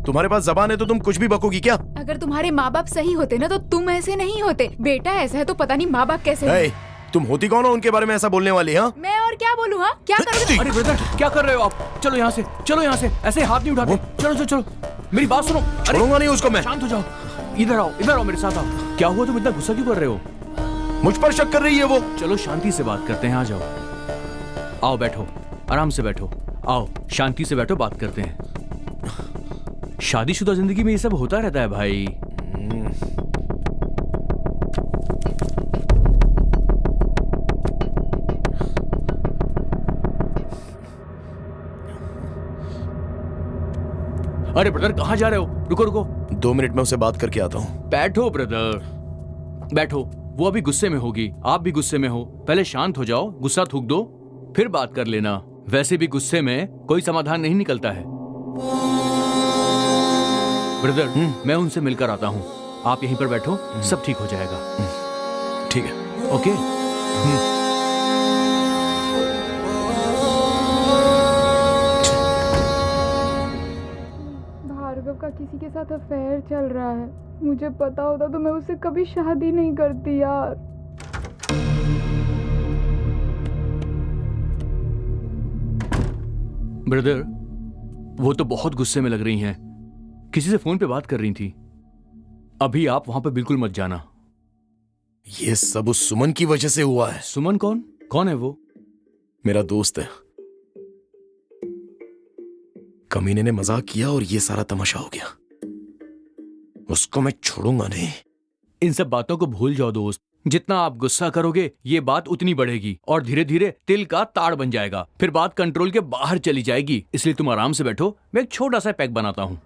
तुम्हारे पास जबान है तो तुम कुछ भी बकोगी क्या? अगर तुम्हारे माँ बाप सही होते ना, तो तुम ऐसे नहीं होते। बेटा ऐसा है तो पता नहीं माँ बाप कैसे हैं। तुम होती कौन हो उनके बारे में ऐसा बोलने वाली? हाँ, मैं और क्या बोलूँ? हाँ, क्या करोगे? अरे ब्रदर, क्या कर रहे हो आप? चलो यहाँ से, चलो यहाँ से, ऐसे हाथ नहीं उठाते। चलो चलो चलो, मेरी बात सुनो। छोड़ूंगा नहीं उसको मैं। शांत हो जाओ, इधर आओ मेरे साथ आओ। क्या हुआ, तुम इतना गुस्सा क्यों कर रहे हो? मुझ पर शक कर रही है वो। चलो शांति से बात करते हैं, आ जाओ। आओ बैठो, आराम से बैठो। आओ शांति से बैठो, बात करते हैं। शादीशुदा जिंदगी में ये सब होता रहता है भाई। अरे ब्रदर, कहाँ जा रहे हो? रुको रुको, 2 मिनट में उससे बात करके आता हूँ। बैठो ब्रदर, बैठो। वो अभी गुस्से में होगी, आप भी गुस्से में हो। पहले शांत हो जाओ, गुस्सा थूक दो, फिर बात कर लेना। वैसे भी गुस्से में कोई समाधान नहीं निकलता है। ब्रदर, मैं उनसे मिलकर आता हूँ, आप यहीं पर बैठो, सब ठीक हो जाएगा। ठीक है, ओके। भार्गव का किसी के साथ अफेयर चल रहा है। मुझे पता होता तो मैं उससे कभी शादी नहीं करती यार। ब्रदर, वो तो बहुत गुस्से में लग रही हैं, किसी से फोन पे बात कर रही थी। अभी आप वहां पे बिल्कुल मत जाना। ये सब उस सुमन की वजह से हुआ है। सुमन कौन? कौन है वो? मेरा दोस्त है। कमीने ने मजाक किया और ये सारा तमाशा हो गया। उसको मैं छोड़ूंगा नहीं। इन सब बातों को भूल जाओ दोस्त। जितना आप गुस्सा करोगे, ये बात उतनी बढ़ेगी और धीरे धीरे तिल का ताड़ बन जाएगा। फिर बात कंट्रोल के बाहर चली जाएगी। इसलिए तुम आराम से बैठो, मैं एक छोटा सा पैक बनाता हूं।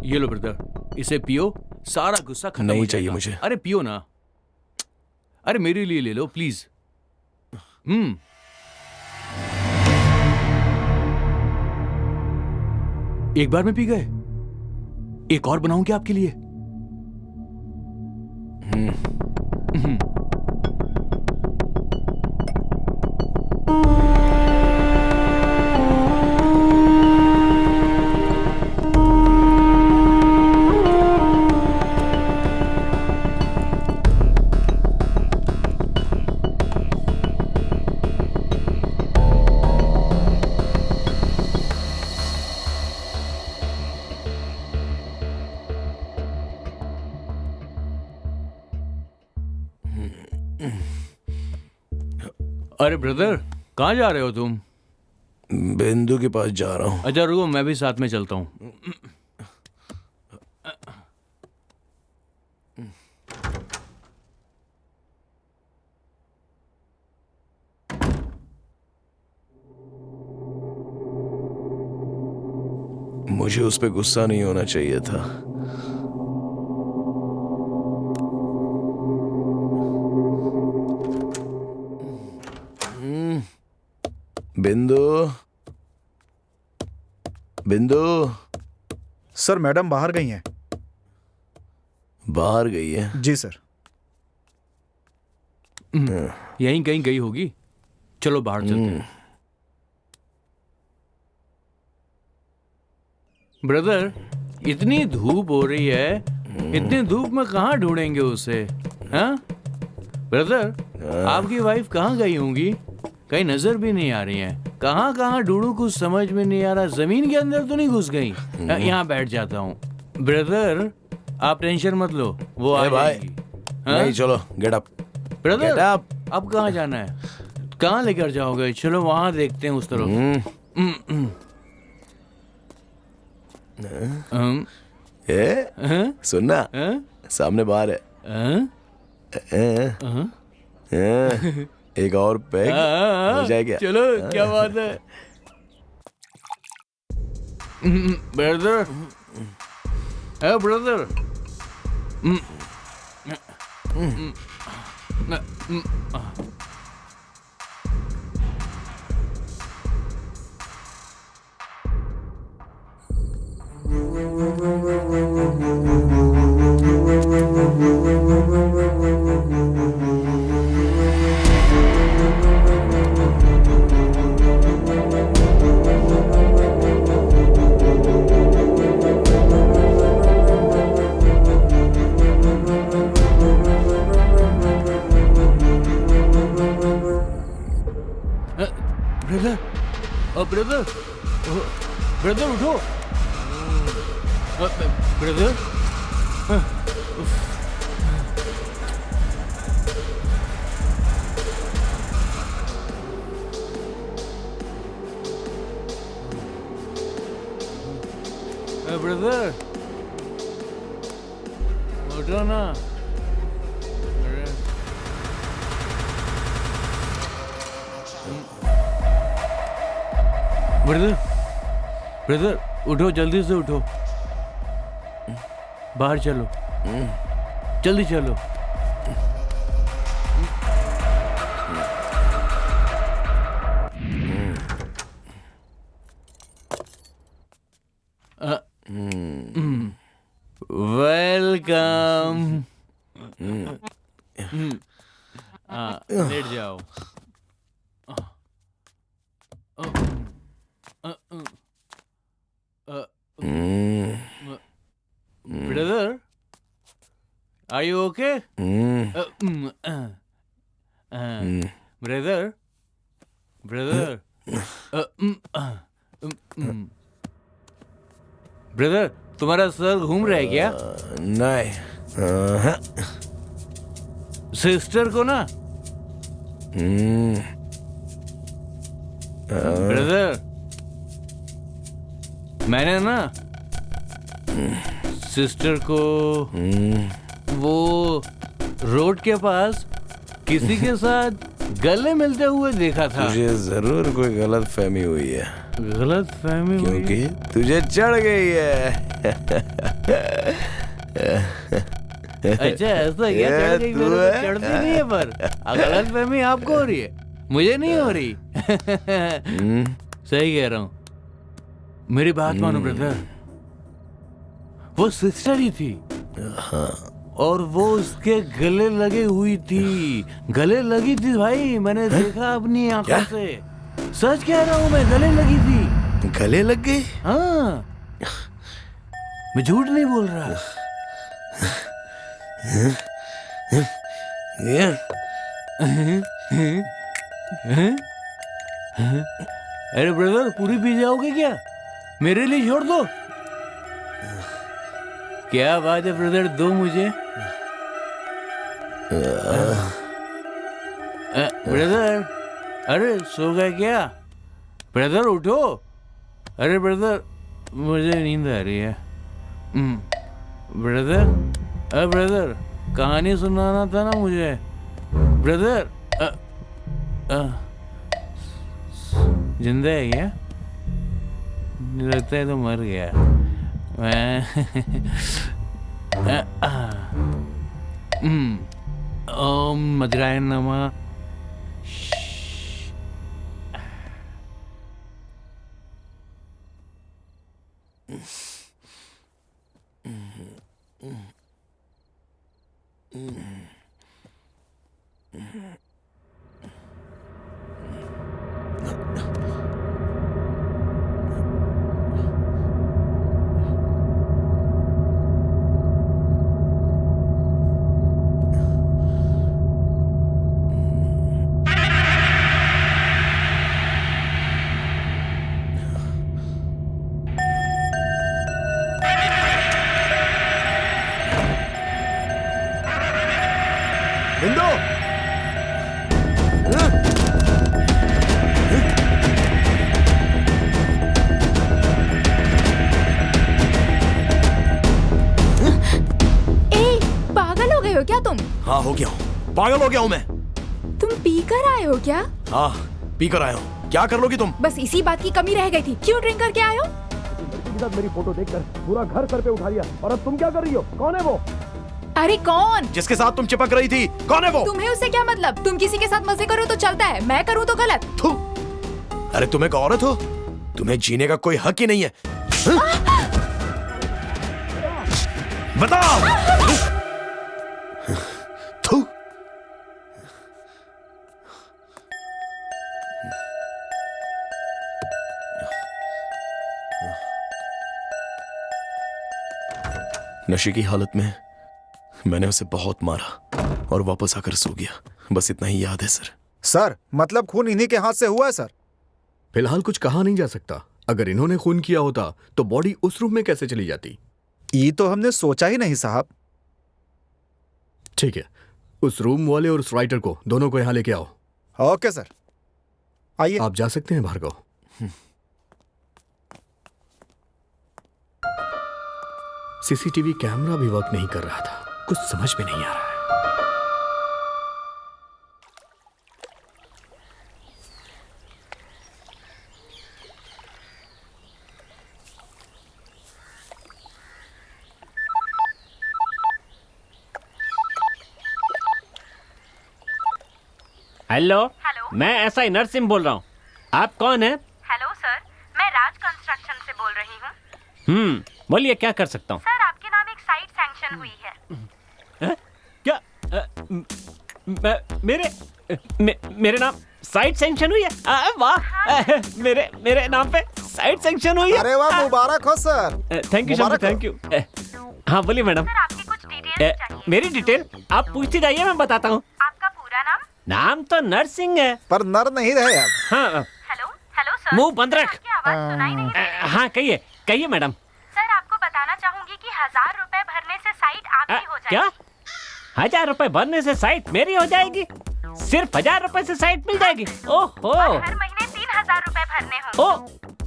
ये लो ब्रदर, इसे पियो, सारा गुस्सा खत्म हो जाएगा। नहीं चाहिए मुझे। अरे पियो ना, अरे मेरे लिए ले लो प्लीज। एक बार में पी गए, एक और बनाऊं क्या आपके लिए? अरे ब्रदर, कहाँ जा रहे हो तुम? बिंदु के पास जा रहा हूँ। अच्छा रुको, मैं भी साथ में चलता हूँ। मुझे उस पर गुस्सा नहीं होना चाहिए था। बिंदु, बिंदु सर मैडम बाहर गई हैं। बाहर गई है? जी सर। यहीं कहीं गई होगी, चलो बाहर चलते हैं। ब्रदर, इतनी धूप हो रही है, इतनी धूप में कहाँ ढूंढेंगे उसे? हाँ ब्रदर, आपकी वाइफ कहाँ गई होंगी? कहीं नजर भी नहीं आ रही है। कहाँ कहाँ ढूंढूं, कुछ समझ में नहीं आ रहा। जमीन के अंदर तो नहीं घुस गई? यहाँ बैठ जाता हूँ। ब्रदर आप टेंशन मत लो, वो आ जाएगी। नहीं, चलो get up. Brother Get up. अब कहाँ जाना है? कहाँ लेकर जाओगे? चलो वहां देखते हैं उस तरफ। सुनना, सामने बाहर है। एक और पैग हो जाएगा। चलो क्या बात है। ब्रदर, ब्रदर, ब्रदर, ब्रदर उठो। ब्रदर, ब्रदर उठो ना। ब्रदर, ब्रदर उठो, जल्दी से उठो, बाहर चलो, जल्दी चलो। वेलकम। लेट जाओ। Brother, are you okay? Brother, brother, brother तुम्हारा सर घूम रहा है क्या? नहीं। सिस्टर को ना। ब्रदर, मैंने ना सिस्टर को वो रोड के पास किसी के साथ गले मिलते हुए देखा था। तुझे जरूर कोई गलत फहमी हुई है। गलत फहमी? क्योंकि तुझे चढ़ गई है। अच्छा ऐसा क्या? चढ़ गई? मेरे को चढ़ती नहीं है, पर गलत फहमी आपको हो रही है, मुझे नहीं हो रही। सही कह रहा हूँ। मेरी बात मानो ब्रदर, वो सिस्टर ही थी और वो उसके गले लगे हुई थी। गले लगी थी भाई, मैंने देखा अपनी आंखों से। सच कह रहा हूँ मैं, गले लगी थी। गले लग गई? हाँ, मैं झूठ नहीं बोल रहा। अरे ब्रदर, पूरी पी जाओगे क्या? मेरे लिए छोड़ दो। क्या बात है ब्रदर, दो मुझे। ब्रदर, अरे सो गए क्या? ब्रदर उठो। अरे ब्रदर, मुझे नींद आ रही है। ब्रदर, अरे ब्रदर, कहानी सुनाना था ना मुझे। ब्रदर, जिंदा है क्या? लगता है तो मर गया। ओम मद्राय नमः। बिंदु ए, पागल हो गए हो क्या तुम? हाँ हो गया हूँ, पागल हो गया हूँ मैं। तुम पी कर आए हो क्या? हाँ पी कर आया हूँ। क्या कर लोगी तुम? बस इसी बात की कमी रह गई थी। क्यों ड्रिंक करके आए हो? मेरी फोटो देखकर पूरा घर सर पे उठा लिया, और अब तुम क्या कर रही हो? कौन है वो? अरे कौन? जिसके साथ तुम चिपक रही थी, कौन है वो? तुम्हें उससे क्या मतलब? तुम किसी के साथ मजे करो तो चलता है, मैं करूँ तो गलत। थू। अरे तुम एक औरत हो, तुम्हें जीने का कोई हक ही नहीं है। बताओ। थू। नशे की हालत में मैंने उसे बहुत मारा और वापस आकर सो गया। बस इतना ही याद है सर। सर मतलब खून इन्हीं के हाथ से हुआ है सर। फिलहाल कुछ कहा नहीं जा सकता। अगर इन्होंने खून किया होता तो बॉडी उस रूम में कैसे चली जाती? ये तो हमने सोचा ही नहीं साहब। ठीक है, उस रूम वाले और उस राइटर को दोनों को यहाँ लेके आओ। ओके सर, आइए। आप जा सकते हैं भार्गव। सीसीटीवी कैमरा भी वर्क नहीं कर रहा था, कुछ समझ में नहीं आ रहा है। हेलो, मैं एसआई नरसिंह बोल रहा हूँ। आप कौन है? हेलो सर, मैं राज कंस्ट्रक्शन से बोल रही हूँ। बोलिए क्या कर सकता हूँ? सर आपके नाम एक साइट सैंक्शन हुई है। क्या मेरे नाम साइट सैंक्शन हुई है? वाह, मेरे नाम पे साइट सैंक्शन हुई है। अरे वाह, मुबारक हो sir. Thank you sir, thank you. हाँ बोलिए मैडम। सर आपकी कुछ डिटेल चाहिए। मेरी डिटेल आप पूछती जाइए, मैं बताता हूँ। आपका पूरा नाम? नाम तो नरसिंह है, पर नर नहीं रहे आप। हाँ। हेलो हेलो सर, मुंह बंद रख। आपकी आवाज सुनाई नहीं दे रही। हाँ कहिए कहिए मैडम। सर आपको बताना चाहूंगी कि 1000 रुपए भरने से साइट आपकी हो जाएगी। क्या 1000 रुपए भरने से साइट मेरी हो जाएगी? सिर्फ 1000 रुपए से साइट मिल जाएगी? ओहो, हर महीने 3000 रुपए भरने होंगे। ओ,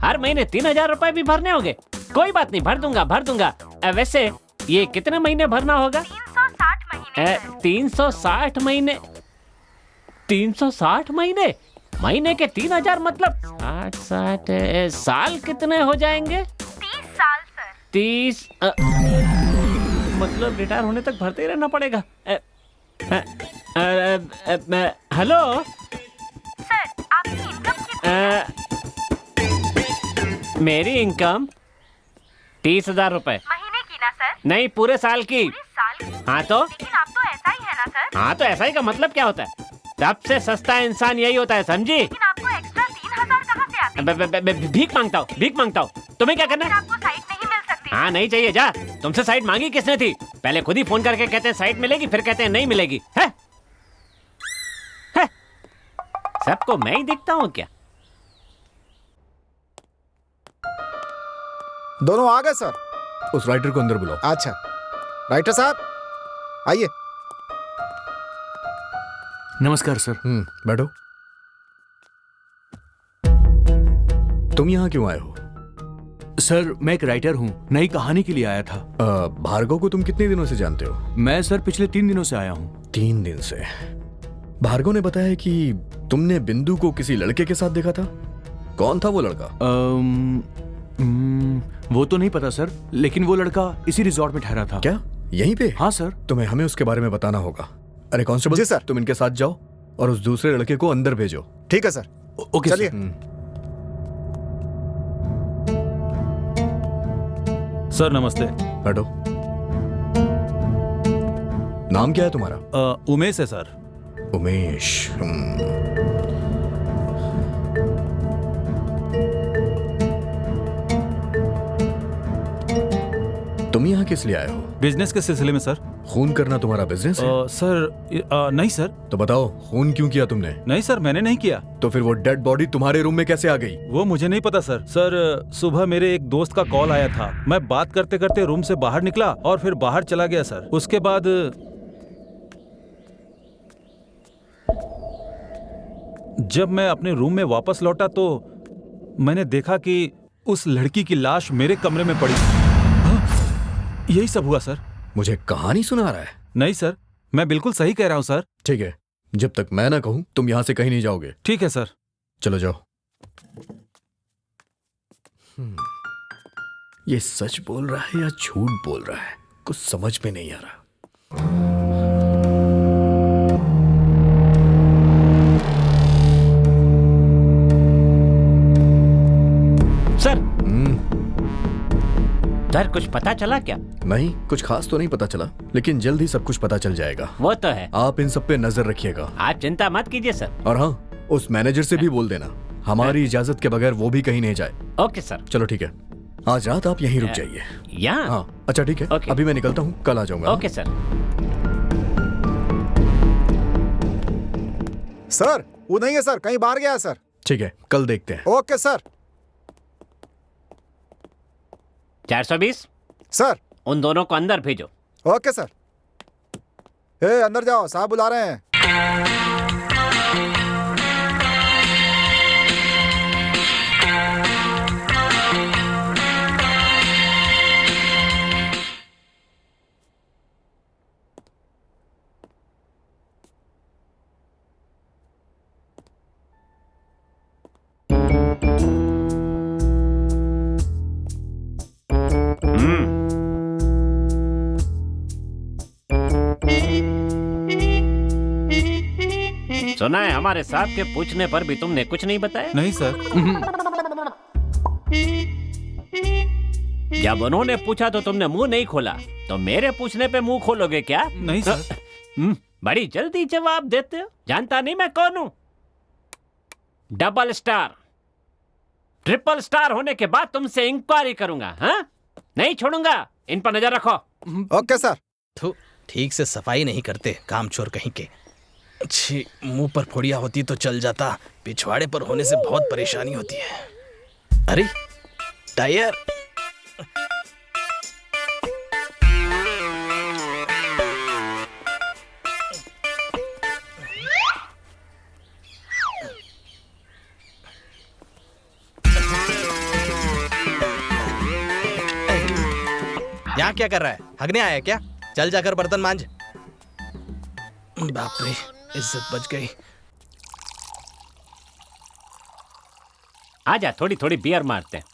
हर महीने 3000 रुपए भी भरने होंगे? कोई बात नहीं, भर दूंगा। वैसे ये कितने महीने भरना होगा? 360 महीने। 360 महीने? 360 महीने? महीने के 3000 मतलब 60 साल कितने हो जाएंगे? 30 साल सर। 30 मतलब रिटायर होने तक भरते ही रहना पड़ेगा। हेलो सर, आपकी इनकम कितनी? मेरी इनकम 30,000 रुपए। महीने की ना सर? नहीं, पूरे साल की। पूरे साल की? हाँ तो? लेकिन आप तो ऐसा ही है ना सर? हाँ तो ऐसा ही का मतलब क्या होता है? सबसे सस्ता इंसान यही होता है, समझी? लेकिन आपको एक्स्ट्रा 3000 कहाँ से आते हैं? भीख मांगता हूँ। तुम्हें क्या करना है? आपको साइट नहीं मिल सकती। हाँ नहीं चाहिए, जा। तुमसे साइट मांगी किसने थी? पहले खुद ही फोन करके कहते हैं साइट मिलेगी, फिर कहते हैं नहीं मिलेगी। है? सबको मैं ही दिखता हूँ क्या? दोनों आ गए सर। उस राइटर को अंदर बुलाओ। अच्छा, राइटर साहब आइए। नमस्कार सर। बैठो। तुम यहाँ क्यों आए हो? सर मैं एक राइटर हूँ, नई कहानी के लिए आया था। भार्गव को तुम कितने दिनों से जानते हो? मैं सर पिछले 3 दिनों से आया हूँ। 3 दिन से? भार्गव ने बताया कि तुमने बिंदु को किसी लड़के के साथ देखा था। कौन था वो लड़का? वो तो नहीं पता सर, लेकिन वो लड़का इसी रिजॉर्ट में ठहरा था। क्या यहीं पे? हाँ सर। तुम्हें हमें उसके बारे में बताना होगा। अरे कांस्टेबल जी सर। तुम इनके साथ जाओ और उस दूसरे लड़के को अंदर भेजो। ठीक है सर। ओके चलिए। सर नमस्ते। बैठो। नाम क्या है तुम्हारा? उमेश है सर। उमेश। तुम यहाँ किस लिए आए हो? बिजनेस के सिलसिले में सर। खून करना तुम्हारा बिजनेस है? सर नहीं सर। तो बताओ खून क्यों किया तुमने? नहीं सर, मैंने नहीं किया। तो फिर वो डेड बॉडी तुम्हारे रूम में कैसे आ गई? वो मुझे नहीं पता सर। सर सुबह मेरे एक दोस्त का कॉल आया था, मैं बात करते करते रूम से बाहर निकला और फिर बाहर चला गया सर। उसके बाद जब मैं अपने रूम में वापस लौटा तो मैंने देखा कि उस लड़की की लाश मेरे कमरे में पड़ी। यही सब हुआ सर। मुझे कहानी सुना रहा है? नहीं सर, मैं बिल्कुल सही कह रहा हूँ सर। ठीक है, जब तक मैं ना कहूं तुम यहां से कहीं नहीं जाओगे। ठीक है सर। चलो जाओ। ये सच बोल रहा है या झूठ बोल रहा है, कुछ समझ में नहीं आ रहा। सर कुछ पता चला क्या? नहीं, कुछ खास तो नहीं पता चला, लेकिन जल्द ही सब कुछ पता चल जाएगा। वो तो है। आप इन सब पे नजर रखिएगा। आप चिंता मत कीजिए सर। और हाँ, उस मैनेजर से भी बोल देना हमारी इजाजत के बगैर वो भी कहीं नहीं जाए। Okay sir. चलो ठीक है, आज रात आप यहीं रुक जाइए। यहाँ? हाँ अच्छा ठीक है, अभी मैं निकलता हूँ, कल आ जाऊंगा। Okay sir. सर वो नहीं है सर, कहीं बाहर गया है सर। ठीक है, कल देखते हैं। Okay sir. 420 सर। उन दोनों को अंदर भेजो। Okay sir. ए, अंदर जाओ, साहब बुला रहे हैं। सुना है हमारे साहब के पूछने पर भी तुमने कुछ नहीं बताया? नहीं सर। जब उन्होंने पूछा तो तुमने मुंह नहीं खोला, तो मेरे पूछने पे मुंह खोलोगे क्या? नहीं सर। बड़ी जल्दी जवाब देते हो। जानता नहीं मैं कौन हूं? डबल स्टार, ट्रिपल स्टार होने के बाद तुमसे इंक्वायरी करूंगा। हाँ, नहीं छोड़ूंगा। इन पर नजर रखो। Okay sir. तो ठीक से सफाई नहीं करते, कामचोर कहीं के। अच्छी मुंह पर फोड़िया होती तो चल जाता, पिछवाड़े पर होने से बहुत परेशानी होती है। अरे टायर। यहाँ क्या कर रहा है? हगने आया क्या? चल जाकर बर्तन मांज। बाप रे, इज्जत बच गई। आजा, थोड़ी थोड़ी बियर मारते हैं।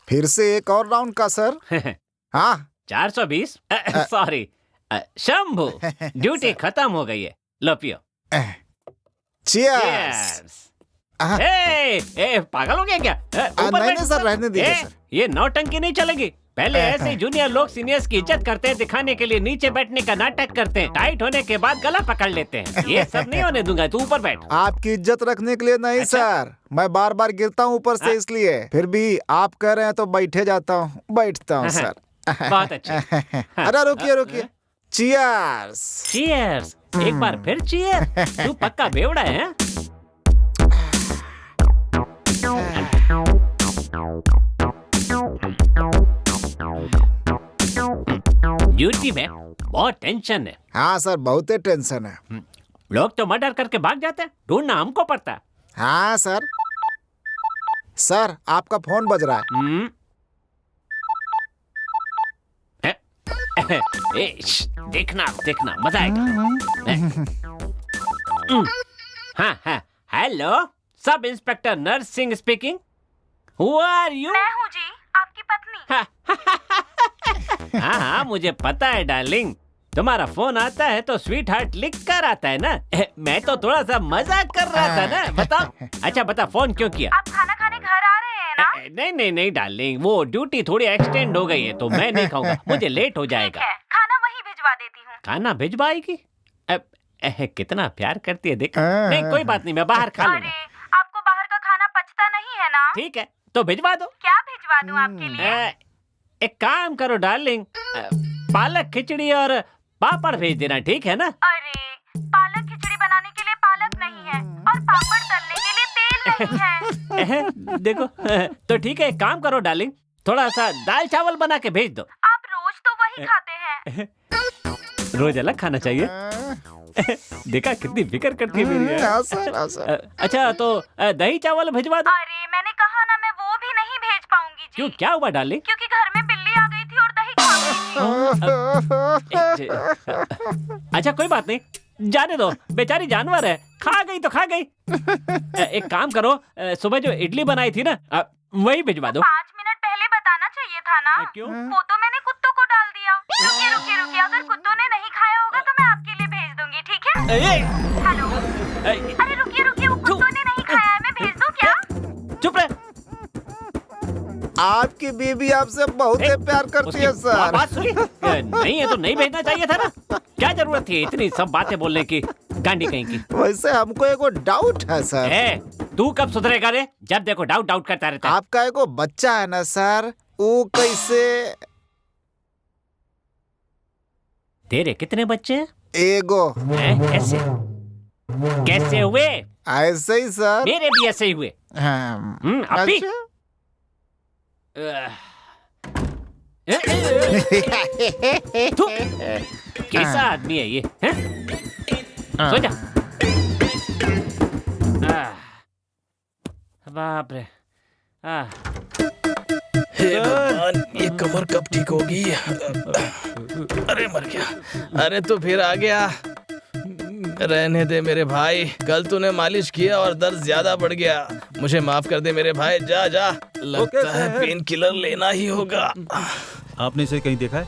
फिर से एक और राउंड का सर। हाँ 420 सॉरी शंभू, ड्यूटी खत्म हो गई है। लो पियो। चीयर्स। पागल हो गया क्या? नहीं सर, रहने दीजिए सर। ये नौटंकी नहीं चलेगी। पहले ऐसे जूनियर लोग सीनियर्स की इज्जत करते हैं, दिखाने के लिए नीचे बैठने का नाटक करते हैं, टाइट होने के बाद गला पकड़ लेते हैं। ये सब नहीं होने दूंगा, तू ऊपर बैठ। आपकी इज्जत रखने के लिए नहीं सर, मैं बार बार गिरता हूँ ऊपर से, इसलिए। फिर भी आप कह रहे हैं तो बैठे जाता हूँ, बैठता हूँ सर। बहुत अच्छा। अरे रुकिए रुकिए। चीयर्स। चीयर्स। एक बार फिर चीयर। तू पक्का बेवड़ा है। ड्यूटी में बहुत टेंशन है। हाँ सर, बहुत ही टेंशन है। लोग तो मर्डर करके भाग जाते हैं, ढूंढना हमको पड़ता है। हाँ सर। सर आपका फोन बज रहा है। देखना देखना, मजा आएगा। हाँ हाँ, hello, sub inspector Narsingh speaking. Who are you? मैं हूँ जी, आपकी पत्नी। हाँ हाँ, मुझे पता है डार्लिंग। तुम्हारा फोन आता है तो स्वीट हार्ट लिख कर आता है ना। मैं तो थोड़ा सा मजाक कर रहा था ना। बताओ। अच्छा बता, फोन क्यों किया? आप खाना खाने घर आ रहे हैं ना? नहीं नहीं नहीं डार्लिंग, वो ड्यूटी थोड़ी एक्सटेंड हो गई है तो मैं नहीं खाऊंगा, मुझे लेट हो जाएगा। खाना वही भिजवा देती हूँ। खाना भिजवाएगी? कितना प्यार करती है देख। नहीं कोई बात नहीं, मैं बाहर खा लूंगा। आपको बाहर का खाना पचता नहीं है ना? ठीक है तो भिजवा दो। क्या भिजवा दूँ आपके लिए? एक काम करो डार्लिंग, पालक खिचड़ी और पापड़ भेज देना, ठीक है ना? अरे पालक खिचड़ी बनाने के लिए पालक नहीं है और पापड़ तलने के लिए तेल नहीं है। देखो तो ठीक है, एक काम करो डार्लिंग, थोड़ा सा दाल चावल बना के भेज दो। आप रोज तो वही खाते हैं। रोज अलग खाना चाहिए। देखा कितनी फिक्र करती है मेरी यार। अच्छा तो दही चावल भिजवा दो। अरे मैंने कहा ना, मैं वो भी नहीं भेज पाऊंगी जी। क्यों, क्या हुआ डार्लिंग? क्योंकि घर में बिल्ली आ गई थी और दही खा गई थी। अच्छा कोई बात नहीं, जाने दो, बेचारी जानवर है, खा गई तो खा गई। एक काम करो, सुबह जो इडली बनाई थी ना, वही भिजवा दो। 5 मिनट पहले बताना चाहिए था ना। क्यों? वो तो मैंने कुत्तों को डाल दिया। रुकिए रुकिए रुकिए, अगर कुत्तों ने नहीं खाया होगा तो मैं आपके लिए भेज दूंगी, ठीक है? हेलो, अरे रुकिए रुकिए, वो कुत्तों ने नहीं खाया है, मैं भेज दूं क्या? चुप रहे। आपकी बीबी आपसे बहुत प्यार करती है सर। बात सुनी? नहीं है तो नहीं भेजना चाहिए था ना, क्या जरूरत थी इतनी सब बातें बोलने की, गांडी कहीं की। वैसे हमको एगो डाउट है सर। तू कब सुधरेगा रे? जब देखो डाउट डाउट करता रहता है। आपका एगो बच्चा है ना सर, वो कैसे? तेरे कितने बच्चे हैं? एगो। कैसे कैसे हुए? ऐसे ही सर। मेरे भी ऐसे ही हुए। अभी कैसा आदमी है ये? सो जा। बाप रे। हे भगवान, ये कमर कब ठीक होगी? अरे मर गया। अरे तो फिर आ गया। रहने दे मेरे भाई, कल तूने मालिश किया और दर्द ज्यादा बढ़ गया। मुझे माफ कर दे मेरे भाई, जा जा। लगता है पेन किलर लेना ही होगा। आपने इसे कहीं देखा है?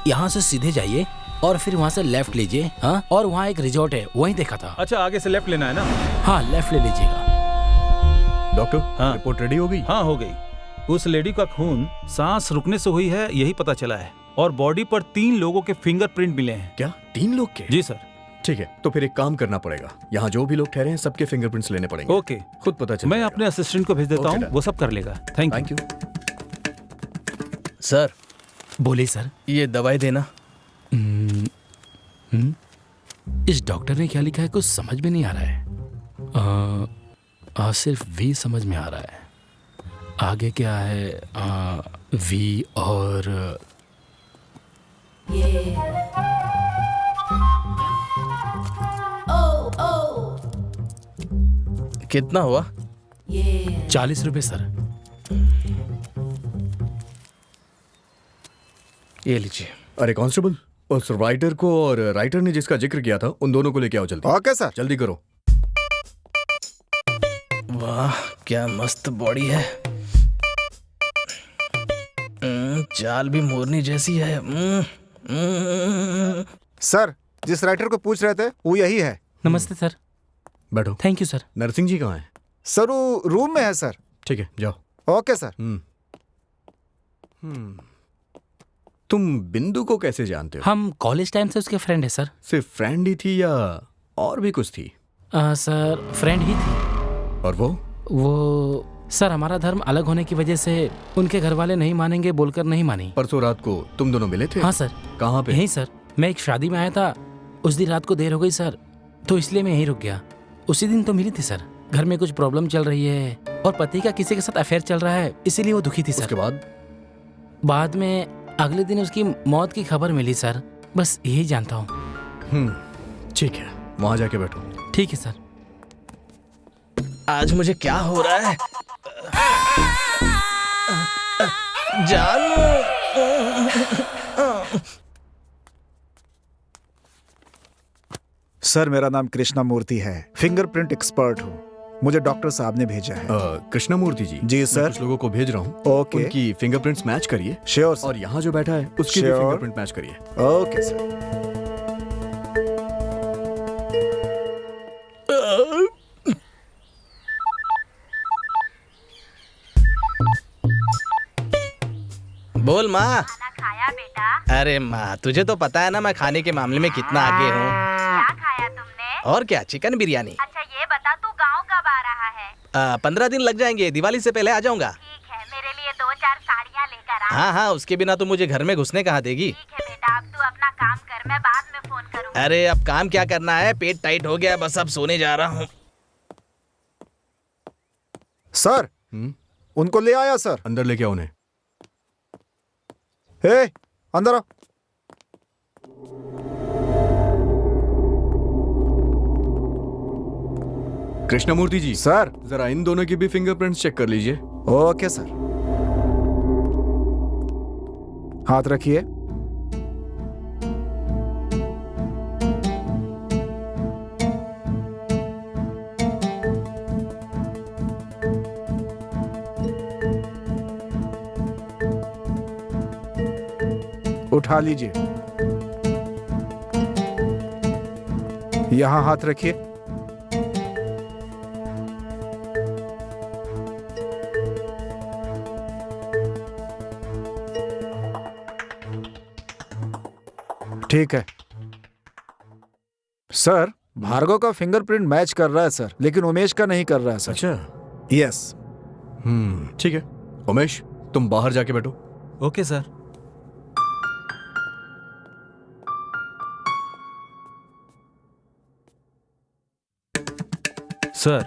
यहाँ से सीधे जाइए और फिर वहाँ से लेफ्ट लीजिए। हाँ, और वहाँ एक रिजॉर्ट है, वहीं देखा था। अच्छा आगे से लेफ्ट लेना है ना? हाँ लेफ्ट ले लीजिएगा। डॉक्टर, हाँ रिपोर्ट रेडी हो गई? हाँ हो गई। उस लेडी का खून सांस रुकने से हुई है, यही पता चला है, और बॉडी पर 3 लोगों के फिंगरप्रिंट मिले हैं। क्या 3 लोग के? जी सर। ठीक है, तो फिर एक काम करना पड़ेगा, यहाँ जो भी लोग ठहरे हैं सबके फिंगरप्रिंट्स लेने पड़ेगे। ओके, खुद पता चल। मैं अपने असिस्टेंट को भेज देता हूँ, वो सब कर लेगा। Thank you. सर बोलिए सर। ये दवाई देना। इस डॉक्टर ने क्या लिखा है कुछ समझ में नहीं आ रहा है। सिर्फ वी समझ में आ रहा है, आगे क्या है? वी और कितना हुआ? 40 रुपए सर। ये लीजिए। अरे कांस्टेबल, उस राइटर को और राइटर ने जिसका जिक्र किया था उन दोनों को लेके आओ जल्दी। Okay sir. जल्दी करो। वाह क्या मस्त बॉडी है। चाल भी मोरनी जैसी है। सर जिस राइटर को पूछ रहे थे वो यही है। नमस्ते सर। बैठो। Thank you sir. Narasimha ji कहाँ हैं? सर वो रूम में है सर। ठीक है जाओ। Okay sir. तुम बिंदु को कैसे जानते हो? हम कॉलेज टाइम से उसके फ्रेंड है सर। सिर्फ फ्रेंड ही थी या और भी कुछ थी? सर फ्रेंड ही थी। और वो सर हमारा धर्म अलग होने की वजह से उनके घर वाले नहीं मानेंगे बोलकर नहीं मानी। परसों रात को तुम दोनों मिले थे? हाँ सर। कहाँ पे? यहीं सर, मैं एक शादी में आया था, उस दिन रात को देर हो गई सर, तो इसलिए मैं यहीं रुक गया। उसी दिन तो मिली थी सर। घर में कुछ प्रॉब्लम चल रही है और पति का किसी के साथ अफेयर चल रहा है, इसीलिए वो दुखी थी सर। उसके बाद में अगले दिन उसकी मौत की खबर मिली सर, बस यही जानता हूँ। ठीक है, वहां जाके बैठो। ठीक है सर। आज मुझे क्या हो रहा है? जानू। सर मेरा नाम कृष्णा मूर्ति है, फिंगरप्रिंट एक्सपर्ट हूँ। मुझे डॉक्टर साहब ने भेजा है। कृष्णा मूर्ति जी? जी सर। कुछ लोगों को भेज रहा हूँ। ओके। उनकी फिंगरप्रिंट्स मैच करिए। Sure sir. और यहाँ जो बैठा है उसकी भी फिंगरप्रिंट मैच करिए। Okay sir. बोल माँ। खाना खाया बेटा? अरे माँ, तुझे तो पता है ना मैं खाने के मामले में कितना आगे हूँ। क्या खाया तुमने? और क्या, चिकन बिरयानी। अच्छा ये बता तू गांव कब आ रहा है? 15 दिन लग जाएंगे, दिवाली से पहले आ जाऊंगा। ठीक है, मेरे लिए 2-4 साड़ियाँ लेकर आ। हाँ हाँ, उसके बिना तो मुझे घर में घुसने कहाँ देगी। ठीक है बेटा, अब तू अपना काम कर, मैं बाद में फोन करूँगी। अरे अब काम क्या करना है, पेट टाइट हो गया, बस अब सोने जा रहा हूँ। सर, उनको ले आया सर। अंदर लेके आओ उन्हें। हे, अंदर आओ। कृष्णमूर्ति जी। सर, जरा इन दोनों की भी फिंगरप्रिंट्स चेक कर लीजिए। Okay sir. हाथ रखिए। उठा लीजिए। यहां हाथ रखिए। ठीक है सर, भार्गव का फिंगरप्रिंट मैच कर रहा है सर, लेकिन उमेश का नहीं कर रहा है सर। अच्छा। यस। ठीक है उमेश, तुम बाहर जाके बैठो। Okay sir. सर,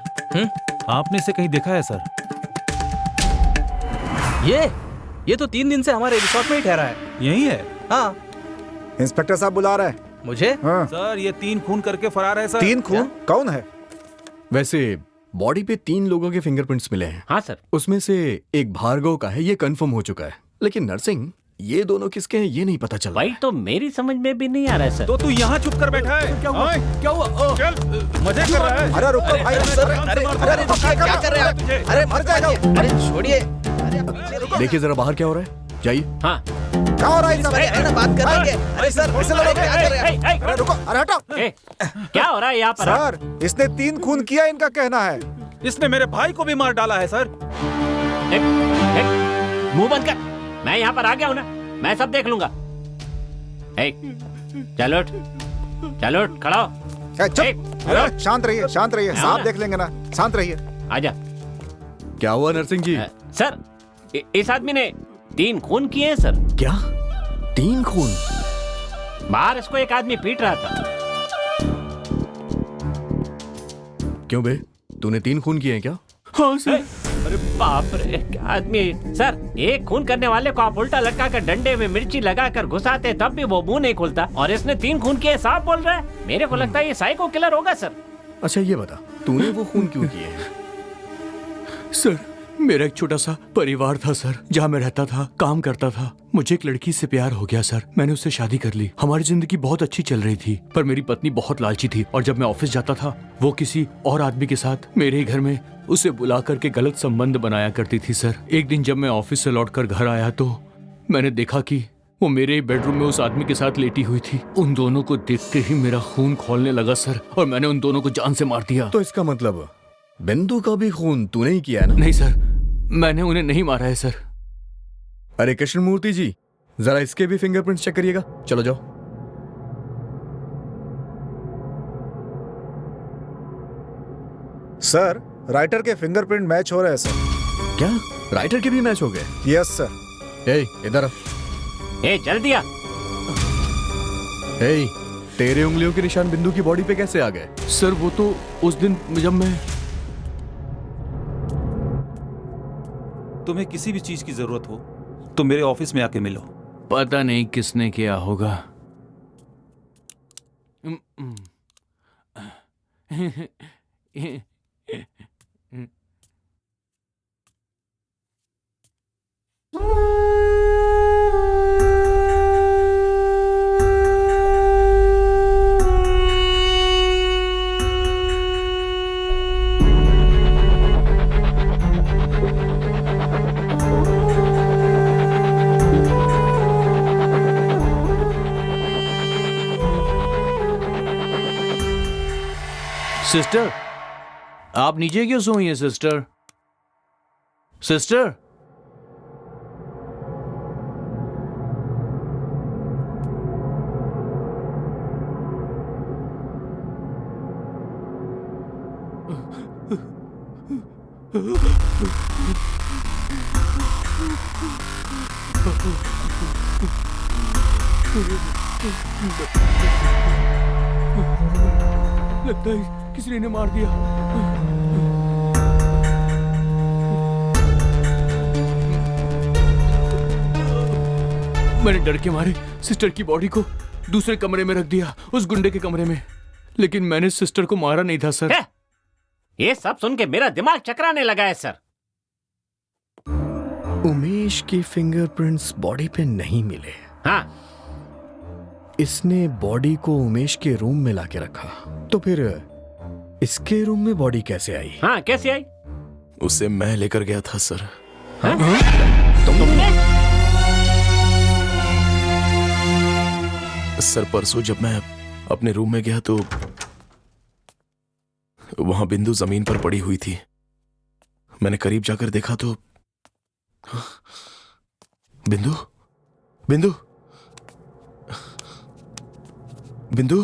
आपने इसे कहीं देखा है सर? ये तो 3 दिन से हमारे रिसोर्ट में ही ठहरा है। यही है? हाँ। इंस्पेक्टर साहब बुला रहे हैं। मुझे? हाँ। सर, ये 3 खून करके फरार है सर। 3 खून? कौन है? वैसे बॉडी पे 3 लोगों के फिंगरप्रिंट्स मिले हैं। हाँ सर। उसमें से एक भार्गव का है, ये कंफर्म हो चुका है, लेकिन नरसिंह ये दोनों किसके हैं ये नहीं पता चला। वही तो मेरी समझ में भी नहीं आ रहा है सर। तो तू यहाँ चुप कर बैठा है? क्या हुआ? क्या हुआ? चल, मजे कर रहा है। अरे रुको भाई, अरे क्या कर रहे हैं आप? अरे मर जाएगा। अरे छोड़िए। देखिए जरा बाहर क्या हो रहा है, जाइए। हाँ। क्या हो रहा है? अरे बात कर लेंगे। अरे सर, ऐसे लोग क्या कर रहे हैं? अरे रुको, अरे हटो। क्या हो रहा है यहाँ पर? सर, इसने 3 खून किया, इनका कहना है। इसने मेरे भाई को भी मार डाला है सर। मुंह बंद कर, मैं यहाँ पर आ गया हूँ ना, मैं सब देख लूंगा। चलो चलो, खड़ा हो। चुप। शांत रहिए, शांत रहिए, साहब देख लेंगे ना, शांत रहिए। आजा। क्या हुआ नरसिंह जी? सर, इस आदमी ने 3 खून किए हैं सर। क्या 3 खून? बाहर इसको एक आदमी पीट रहा था। क्यों बे, तूने 3 खून किए हैं क्या? हाँ सर। अरे बाप रे, क्या आदमी है सर। एक खून करने वाले को आप उल्टा लटका कर डंडे में मिर्ची लगाकर घुसाते तब भी वो मुंह नहीं खुलता, और इसने 3 खून किए साफ बोल रहा है। मेरे को लगता है ये साइको किलर होगा सर। अच्छा ये बता, तूने वो खून क्यों किए हैं? सर, मेरा एक छोटा सा परिवार था सर, जहाँ मैं रहता था, काम करता था। मुझे एक लड़की से प्यार हो गया सर, मैंने उससे शादी कर ली। हमारी जिंदगी बहुत अच्छी चल रही थी, पर मेरी पत्नी बहुत लालची थी, और जब मैं ऑफिस जाता था वो किसी और आदमी के साथ मेरे ही घर में उसे बुला करके गलत संबंध बनाया करती थी सर। एक दिन जब मैं ऑफिस से लौटकर घर आया तो मैंने देखा कि वो मेरे बेडरूम में उस आदमी के साथ लेटी हुई थी। उन दोनों को देखते ही मेरा खून खौलने लगा सर, और मैंने उन दोनों को जान से मार दिया। तो इसका मतलब बिंदु का भी खून तूने ही किया है ना? नहीं सर, मैंने उन्हें नहीं मारा है सर। अरे कृष्णमूर्ति जी, जरा इसके भी फिंगरप्रिंट्स चेक करिएगा। चलो जाओ। सर, राइटर के फिंगरप्रिंट मैच हो रहे हैं सर। क्या राइटर के भी मैच हो गए? Yes sir. ए इधर आ। जल्दी आ। ए, तेरे उंगलियों के निशान बिंदु की बॉडी पे कैसे आ गए? सर वो तो उस दिन जब मैं... तुम्हें किसी भी चीज की जरूरत हो तो मेरे ऑफिस में आके मिलो। पता नहीं किसने किया होगा। सिस्टर, आप नीचे क्यों सोई हैं सिस्टर? सिस्टर, लगता है किसी ने मार दिया। मैंने डर के मारे सिस्टर की बॉडी को दूसरे कमरे में रख दिया, उस गुंडे के कमरे में, लेकिन मैंने सिस्टर को मारा नहीं था सर। ये सब सुन के मेरा दिमाग चकराने लगा है सर। उमेश के फिंगरप्रिंट्स बॉडी पे नहीं मिले। हाँ। इसने बॉडी को उमेश के रूम में लाके रखा, तो फिर इसके रूम में बॉडी कैसे आई? हाँ, कैसे आई? उसे मैं लेकर गया था सर। हाँ? तुमने? सर परसों जब मैं अपने रूम में गया तो वहां बिंदु जमीन पर पड़ी हुई थी। मैंने करीब जाकर देखा तो बिंदु बिंदु बिंदु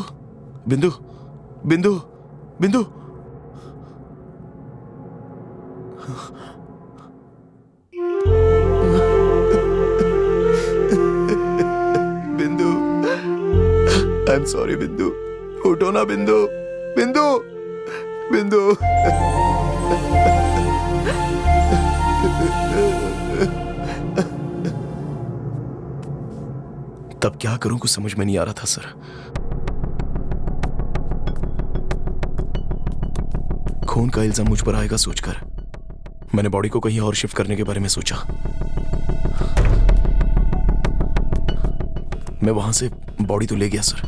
बिंदु बिंदु बिंदु बिंदु, आई एम सॉरी बिंदु, उठो ना बिंदु, बिंदु, बिंदु। तब क्या करूं कुछ समझ में नहीं आ रहा था सर। खून का इल्जाम मुझ पर आएगा सोचकर मैंने बॉडी को कहीं और शिफ्ट करने के बारे में सोचा। मैं वहां से बॉडी तो ले गया सर,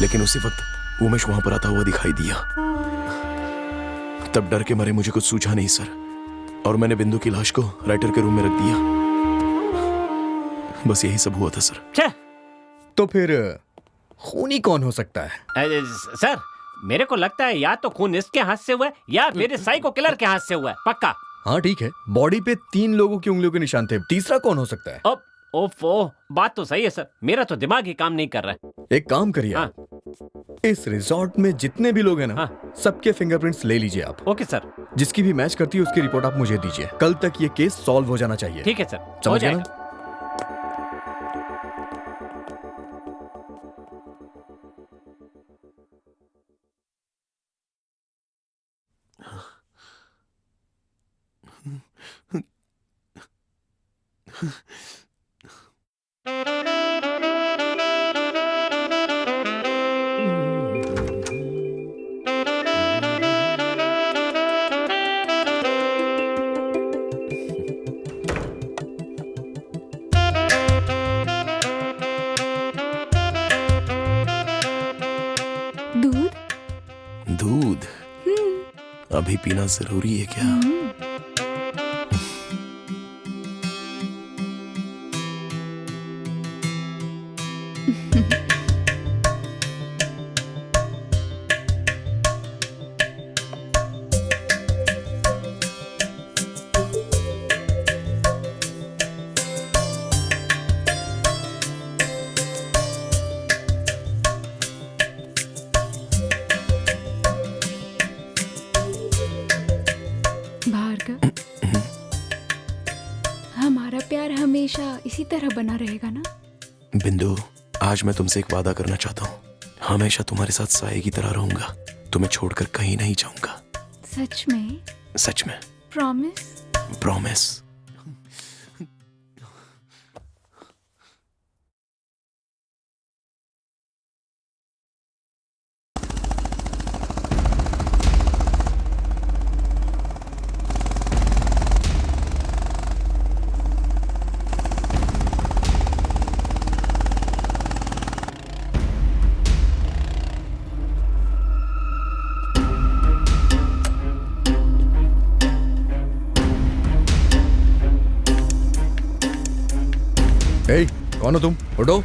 लेकिन उसी वक्त उमेश वहां पर आता हुआ दिखाई दिया। तब डर के मारे मुझे कुछ सूझा नहीं सर, और मैंने बिंदु की लाश को राइटर के रूम में रख दिया। बस यही सब हुआ था सर। तो फिर खूनी कौन हो सकता है? सर मेरे को लगता है या तो खून इसके हाथ से हुआ है या मेरे साइको किलर के हाथ से हुआ है, पक्का। हाँ ठीक है, बॉडी पे 3 लोगों की उंगलियों के निशान थे, तीसरा कौन हो सकता है? ओफो, बात तो सही है सर, मेरा तो दिमाग ही काम नहीं कर रहा है। एक काम करिए, हाँ। इस रिजॉर्ट में जितने भी लोग हैं ना, हाँ। सबके फिंगरप्रिंट्स ले लीजिए आप। Okay sir. जिसकी भी मैच करती है उसकी रिपोर्ट आप मुझे दीजिए। कल तक ये केस सॉल्व हो जाना चाहिए। ठीक है सर, समझ गए ना? दूध अभी पीना जरूरी है क्या? हमारा प्यार हमेशा इसी तरह बना रहेगा ना? बिंदु, आज मैं तुमसे एक वादा करना चाहता हूँ। हमेशा तुम्हारे साथ साये की तरह रहूंगा, तुम्हें छोड़कर कहीं नहीं जाऊंगा। सच में? सच में। प्रॉमिस? प्रॉमिस। ए, कौन हो तुम? उठो।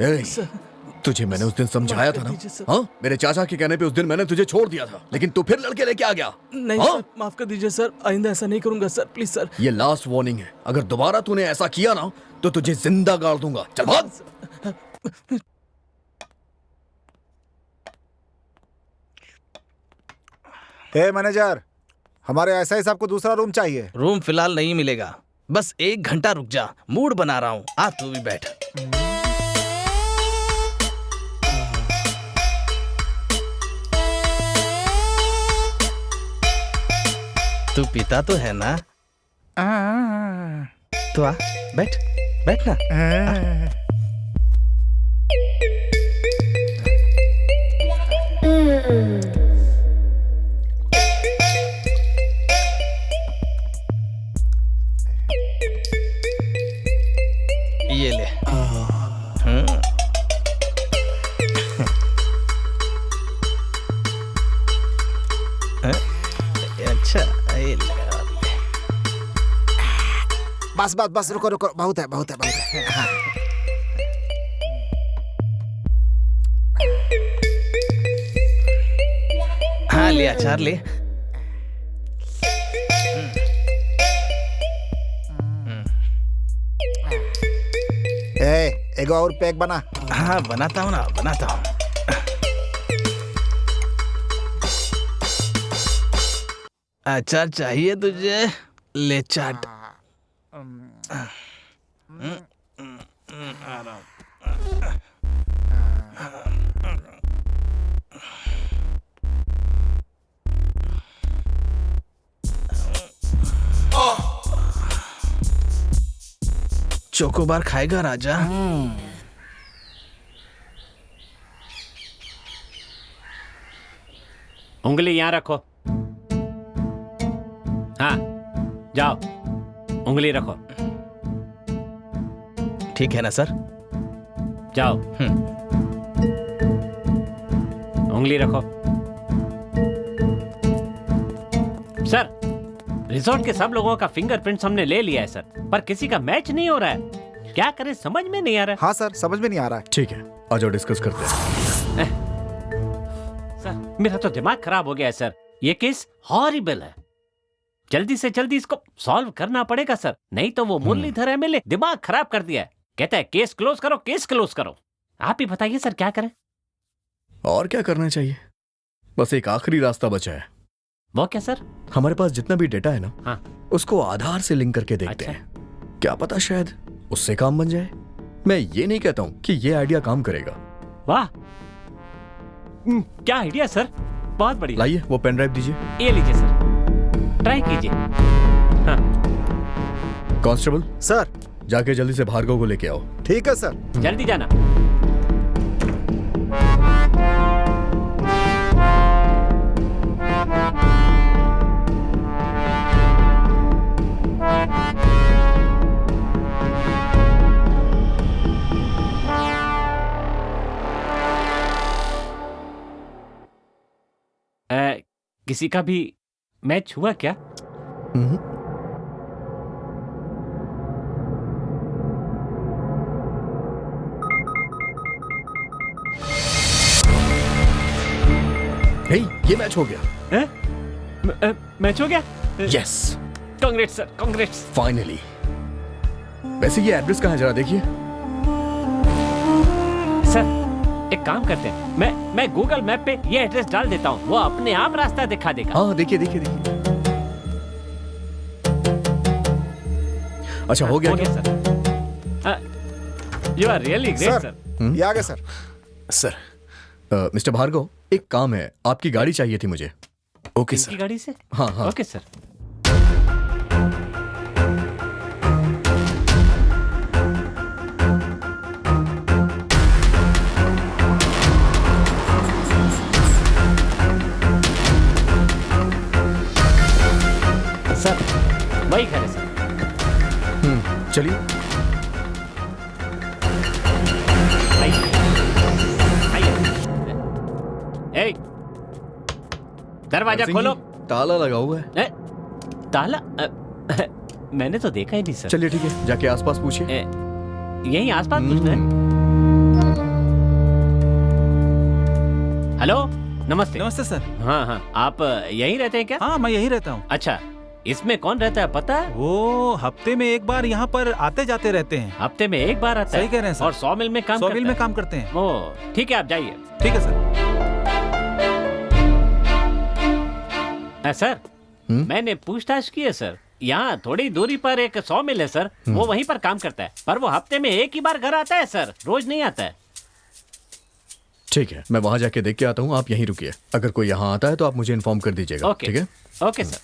ए, तुझे मैंने उस दिन समझाया था ना? हाँ, मेरे चाचा के कहने पे उस दिन मैंने तुझे छोड़ दिया था, लेकिन तू फिर लड़के लेके आ गया। नहीं हाँ? सर, माफ कर दीजिए सर, आइंदा ऐसा नहीं करूंगा सर, प्लीज सर। ये लास्ट वार्निंग है, अगर दोबारा तूने ऐसा किया ना तो तुझे जिंदा गाड़ दूंगा। चल भाग। हे मैनेजर, हमारे एसआई साहब को दूसरा रूम चाहिए। रूम फिलहाल नहीं मिलेगा, बस 1 घंटा रुक जा, मूड बना रहा हूँ। आ तू भी बैठ। तू पीता तो है ना? तो आ बैठ, बैठ ना। ये ले। अच्छा, ये ले। बस बस बस, रुको रुको, बहुत है बहुत है बहुत है। हाँ। हाँ ले अचार ले। एक और पैक बना। हाँ बनाता हूँ ना, बनाता हूँ। अचार चाहिए तुझे? ले चाट। चोकोबार खाएगा राजा? उंगली यहाँ रखो। हाँ जाओ, उंगली रखो। ठीक है ना सर? जाओ। उंगली रखो। सर, रिजॉर्ट के सब लोगों का फिंगरप्रिंट्स हमने ले लिया है सर, पर किसी का मैच नहीं हो रहा है। क्या करें समझ में नहीं आ रहा है। हाँ सर, समझ में नहीं आ रहा है। ठीक है, आ जाओ डिस्कस करते हैं। सर मेरा तो दिमाग खराब हो गया है सर, ये केस हॉरिबल है। जल्दी से जल्दी इसको सॉल्व करना पड़ेगा सर, नहीं तो वो मुरलीधर एमएलए दिमाग खराब कर दिया है। कहता है केस क्लोज करो, केस क्लोज करो। आप ही बताइए सर क्या करें? और क्या करना चाहिए, बस एक आखिरी रास्ता बचा है। वो क्या सर? हमारे पास जितना भी डेटा है ना, हाँ। उसको आधार से लिंक करके देखते हैं। क्या पता शायद उससे काम बन जाए। मैं ये नहीं कहता हूँ कि ये आइडिया काम करेगा। वाह, क्या आइडिया सर, बहुत बढ़िया। लाइए वो पेन ड्राइव दीजिए। ये लीजिए सर, ट्राई कीजिए। हाँ। कांस्टेबल सर, जाके जल्दी से भार्गव को लेके आओ। ठीक है सर। जल्दी जाना। किसी का भी मैच हुआ क्या? हे, ये मैच हो गया। मैच हो गया? Yes. Congrats sir, congrats. Finally. वैसे ये एड्रेस कहाँ है जरा देखिए। सर एक काम करते हैं, मैं गूगल मैप पे ये एड्रेस डाल देता हूँ, वो अपने आप रास्ता दिखा देगा। हाँ देखिए देखिए देखिए। अच्छा हो गया sir. You are really great sir. ये आ गया सर। सर मिस्टर भार्गव, एक काम है, आपकी गाड़ी चाहिए थी मुझे। Okay sir. गाड़ी से? हाँ हाँ। Okay sir. सर वही खड़े सर। चलिए। ए, दरवाजा खोलो। ताला लगा हुआ है। ताला? मैंने तो देखा ही नहीं सर। चलिए ठीक है, जाके आसपास पूछिए। यहीं आसपास पूछना है। हेलो, नमस्ते। नमस्ते सर। हाँ हाँ, आप यहीं रहते हैं क्या? हाँ, मैं यहीं रहता हूँ। अच्छा, इसमें कौन रहता है पता है? वो हफ्ते में एक बार यहाँ पर आते जाते रहते हैं। हफ्ते में एक बार आता है? सही कह रहे हैं सर। और 100 मिल में काम 100 करता मिल है? में काम करते हैं। ओह, ठीक है, आप जाइए। ठीक है सर। सर, मैंने पूछताछ की है सर। यहाँ थोड़ी दूरी पर एक 100 मिल है सर, वो वहीं पर काम करता है, पर वो हफ्ते में एक ही बार घर आता है सर, रोज नहीं आता है। ठीक है, मैं वहां जाके देख के आता हूँ, आप यहीं रुकिए। अगर कोई यहाँ आता है तो आप मुझे इन्फॉर्म कर दीजिएगा। ओके, ठीक है? Okay sir.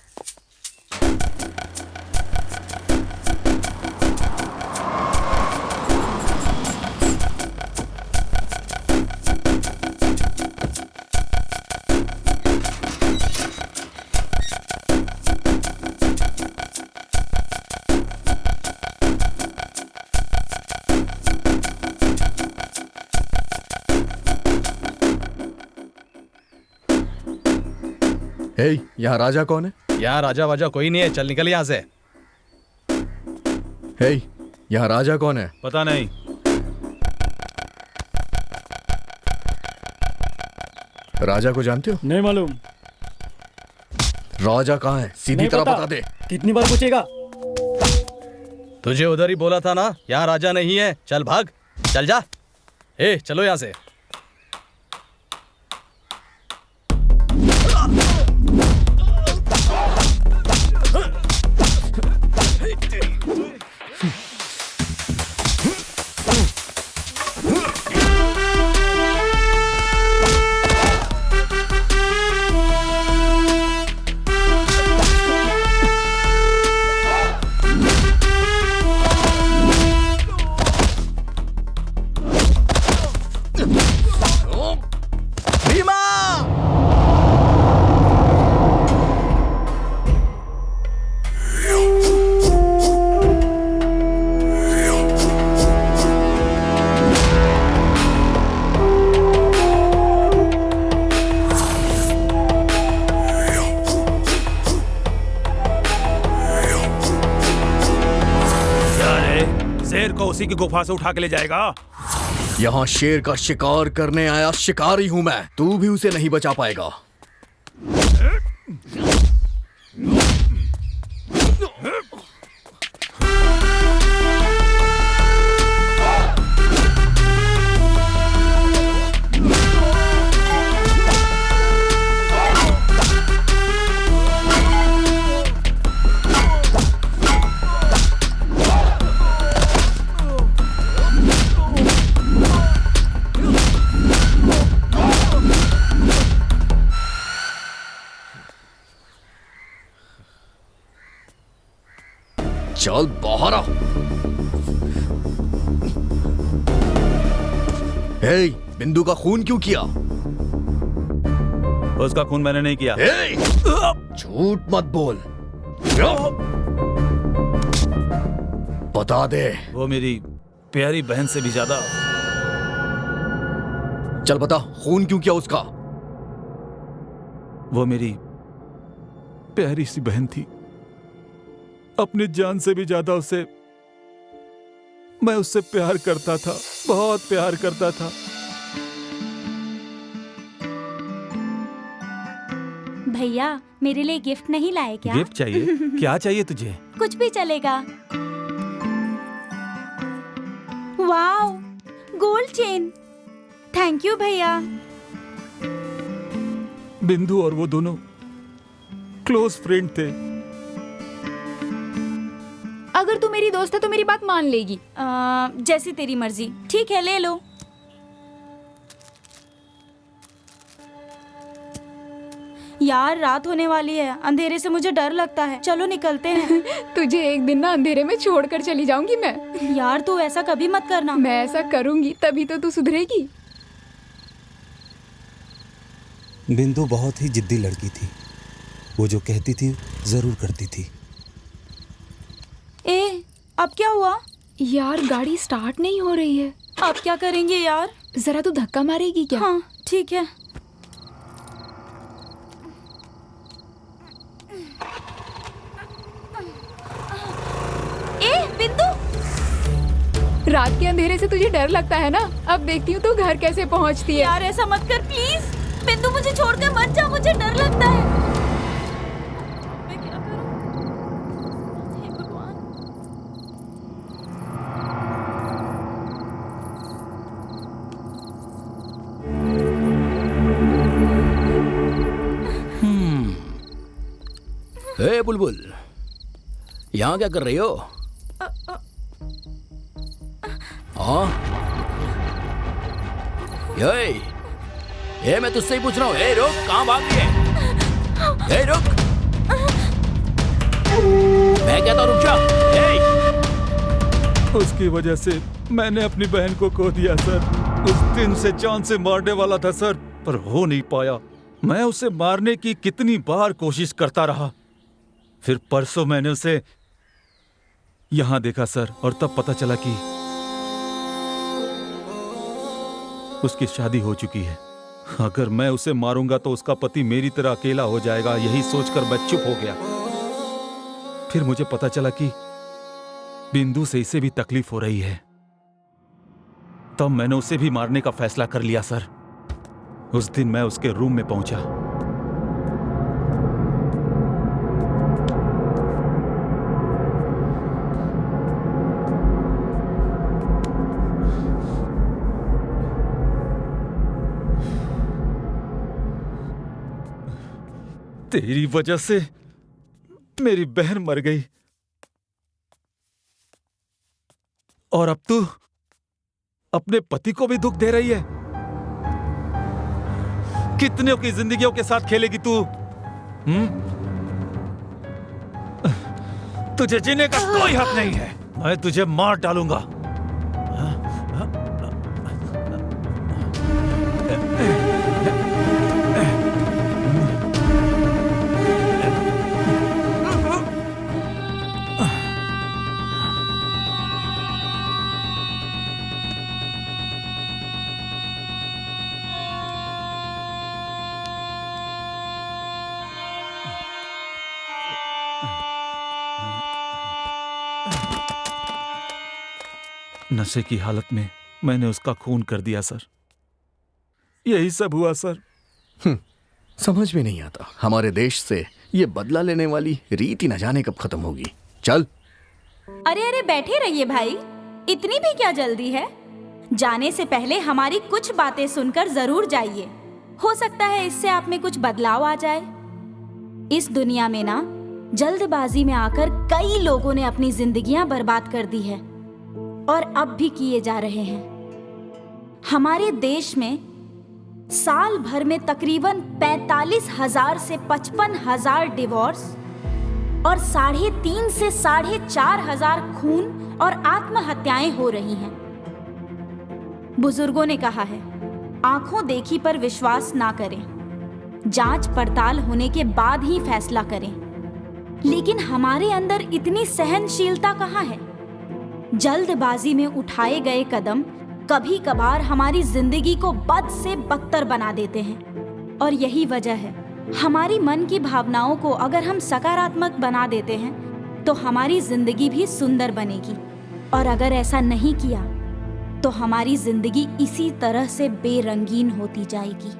हे, यहाँ राजा कौन है? यहाँ राजा वाजा कोई नहीं है, चल निकल यहाँ से। हे, यहाँ राजा कौन है? पता नहीं। राजा को जानते हो? नहीं मालूम। राजा कहाँ है? सीधी तरह बता दे। कितनी बार पूछेगा? तुझे उधर ही बोला था ना, यहाँ राजा नहीं है। चल भाग, चल जा। ए, चलो यहाँ से। उसी की गुफा से उठा के ले जाएगा। यहाँ शेर का शिकार करने आया शिकारी हूं मैं, तू भी उसे नहीं बचा पाएगा। चल बाहर आ। हे, बिंदु का खून क्यों किया? उसका खून मैंने नहीं किया। झूठ मत बोल, बता दे। वो मेरी प्यारी बहन से भी ज्यादा। चल बता, खून क्यों किया उसका? वो मेरी प्यारी सी बहन थी, अपनी जान से भी ज्यादा उसे मैं उससे प्यार करता था, बहुत प्यार करता था। भैया, मेरे लिए गिफ्ट नहीं लाए क्या? गिफ्ट चाहिए? क्या चाहिए तुझे? कुछ भी चलेगा। Wow, gold chain. Thank you भैया। बिंदु और वो दोनों क्लोज फ्रेंड थे। अगर तू मेरी दोस्त है तो मेरी बात मान लेगी। जैसी तेरी मर्जी। ठीक है, ले लो। यार, रात होने वाली है, अंधेरे से मुझे डर लगता है। चलो निकलते हैं। तुझे एक दिन ना अंधेरे में छोड़कर चली जाऊंगी मैं। यार, तू ऐसा कभी मत करना। मैं ऐसा करूंगी तभी तो तू सुधरेगी। बिंदु बहुत ही जिद्दी लड़की थी, वो जो कहती थी जरूर करती थी। ए, अब क्या हुआ? यार, गाड़ी स्टार्ट नहीं हो रही है। अब क्या करेंगे यार? जरा तू धक्का मारेगी क्या? हाँ, ठीक है। ए, बिंदु! रात के अंधेरे से तुझे डर लगता है ना? अब देखती हूँ तू घर कैसे पहुँचती है। यार, ऐसा मत कर प्लीज। बिंदु मुझे छोड़कर मत जा, मुझे डर लगता है। मैं क्या करूं? हे भगवान। हे बुलबुल, यहाँ क्या कर रही हो? हाँ, ये मैं तुझसे ही पूछ रहा हूँ। ए रुक, कहाँ भाग रही है? ए रुक, मैं कहता हूँ रुक जा। उसकी वजह से मैंने अपनी बहन को खो दिया सर। उस दिन से जान से मारने वाला था सर, पर हो नहीं पाया। मैं उसे मारने की कितनी बार कोशिश करता रहा। फिर परसों मैंने उसे यहाँ देखा सर, और तब पता चला कि उसकी शादी हो चुकी है। अगर मैं उसे मारूंगा तो उसका पति मेरी तरह अकेला हो जाएगा। यही सोचकर मैं चुप हो गया। फिर मुझे पता चला कि बिंदु से इसे भी तकलीफ हो रही है। तब मैंने उसे भी मारने का फैसला कर लिया सर। उस दिन मैं उसके रूम में पहुंचा। तेरी वजह से मेरी बहन मर गई, और अब तू अपने पति को भी दुख दे रही है। कितने की जिंदगियों के साथ खेलेगी तू? तुझे जीने का कोई हक नहीं है। मैं तुझे मार डालूंगा। नशे की हालत में मैंने उसका खून कर दिया सर। यही सब हुआ सर। समझ में नहीं आता, हमारे देश से ये बदला लेने वाली रीति न जाने कब खत्म होगी। चल। अरे अरे बैठे रहिए भाई, इतनी भी क्या जल्दी है? जाने से पहले हमारी कुछ बातें सुनकर जरूर जाइए। हो सकता है इससे आप में कुछ बदलाव आ जाए। इस दुनिया में ना जल्दबाजी में आकर कई लोगों ने अपनी जिंदगियां बर्बाद कर दी है, और अब भी किए जा रहे हैं। हमारे देश में साल भर में तकरीबन 45,000 से 55,000 डिवोर्स और 3.5 से 4,500 खून और आत्महत्याएं हो रही हैं। बुजुर्गों ने कहा है, आंखों देखी पर विश्वास ना करें, जांच पड़ताल होने के बाद ही फैसला करें। लेकिन हमारे अंदर इतनी सहनशीलता कहाँ है? जल्दबाजी में उठाए गए कदम कभी कभार हमारी जिंदगी को बद से बदतर बना देते हैं, और यही वजह है हमारी मन की भावनाओं को अगर हम सकारात्मक बना देते हैं तो हमारी जिंदगी भी सुंदर बनेगी, और अगर ऐसा नहीं किया तो हमारी जिंदगी इसी तरह से बेरंगीन होती जाएगी।